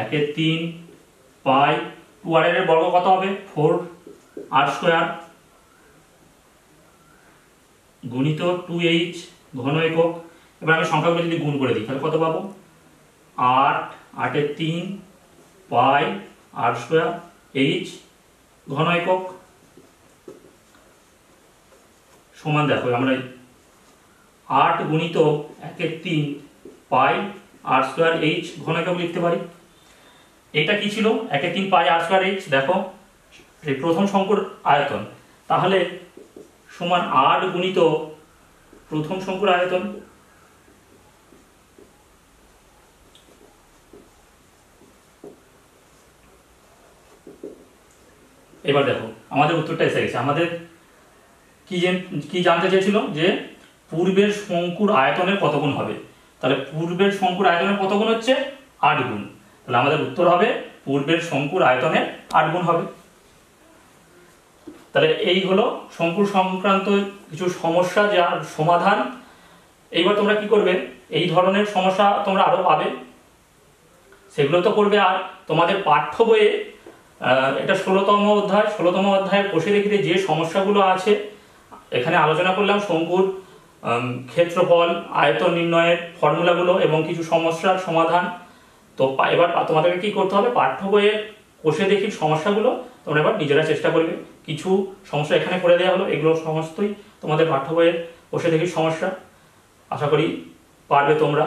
S1: 1/3 পাই, 2r এর বর্গ কত হবে, 4r স্কয়ার গুণিত 2h ঘন একক। এবার আমি সংখ্যাগুলো যদি গুণ করে দিই তাহলে কত পাবো, 8 8/3 পাই আর স্কয়ার h ঘন একক সমান, দেখো আমরা 8 গুণিত 1/3 পাই আর স্কয়ার h ঘন একক লিখতে পারি। এটা কি ছিল, 1/3 পাই আর স্কয়ার h, দেখো এই প্রথম শঙ্কুর আয়তন, তাহলে সমান 8 গুণিত প্রথম শঙ্কুর আয়তন, এবার দেখো আমাদের উত্তরটা এসে গেছে। আমাদের কি জানতে চেয়েছিল যে পূর্বের শঙ্কুর আয়তনের কত গুণ হবে। তাহলে পূর্বের শঙ্কুর আয়তনের কত গুণ হচ্ছে 8 গুণ। তাহলে আমাদের উত্তর হবে পূর্বের শঙ্কুর আয়তনের 8 গুণ হবে। তাহলে এই হলো শঙ্কু সংক্রান্ত কিছু সমস্যা, যার সমাধান। এইবার তোমরা কি করবে, এই ধরনের সমস্যা তোমরা আরো পাবে, সেগুলো তো করবে। আর তোমাদের পাঠ্য বইয়ে এটা 16তম অধ্যায়ের কোষে দেখিতে যে সমস্যাগুলো আছে এখানে আলোচনা করলাম, শঙ্কুর ক্ষেত্রফল, আয়তন নির্ণয়ের ফর্মুলাগুলো এবং কিছু সমস্যার সমাধান। তো এবার তোমাদেরকে কি করতে হবে, পাঠ্য বইয়ের কোষে দেখির সমস্যাগুলো তোমরা এবার নিজেরা চেষ্টা করবে। কিছু সমস্যা এখানে করে দেওয়া হলো, এগুলো সমস্তই তোমাদের পাঠ্য বইয়ের কোষে দেখির সমস্যা। আশা করি পারবে তোমরা।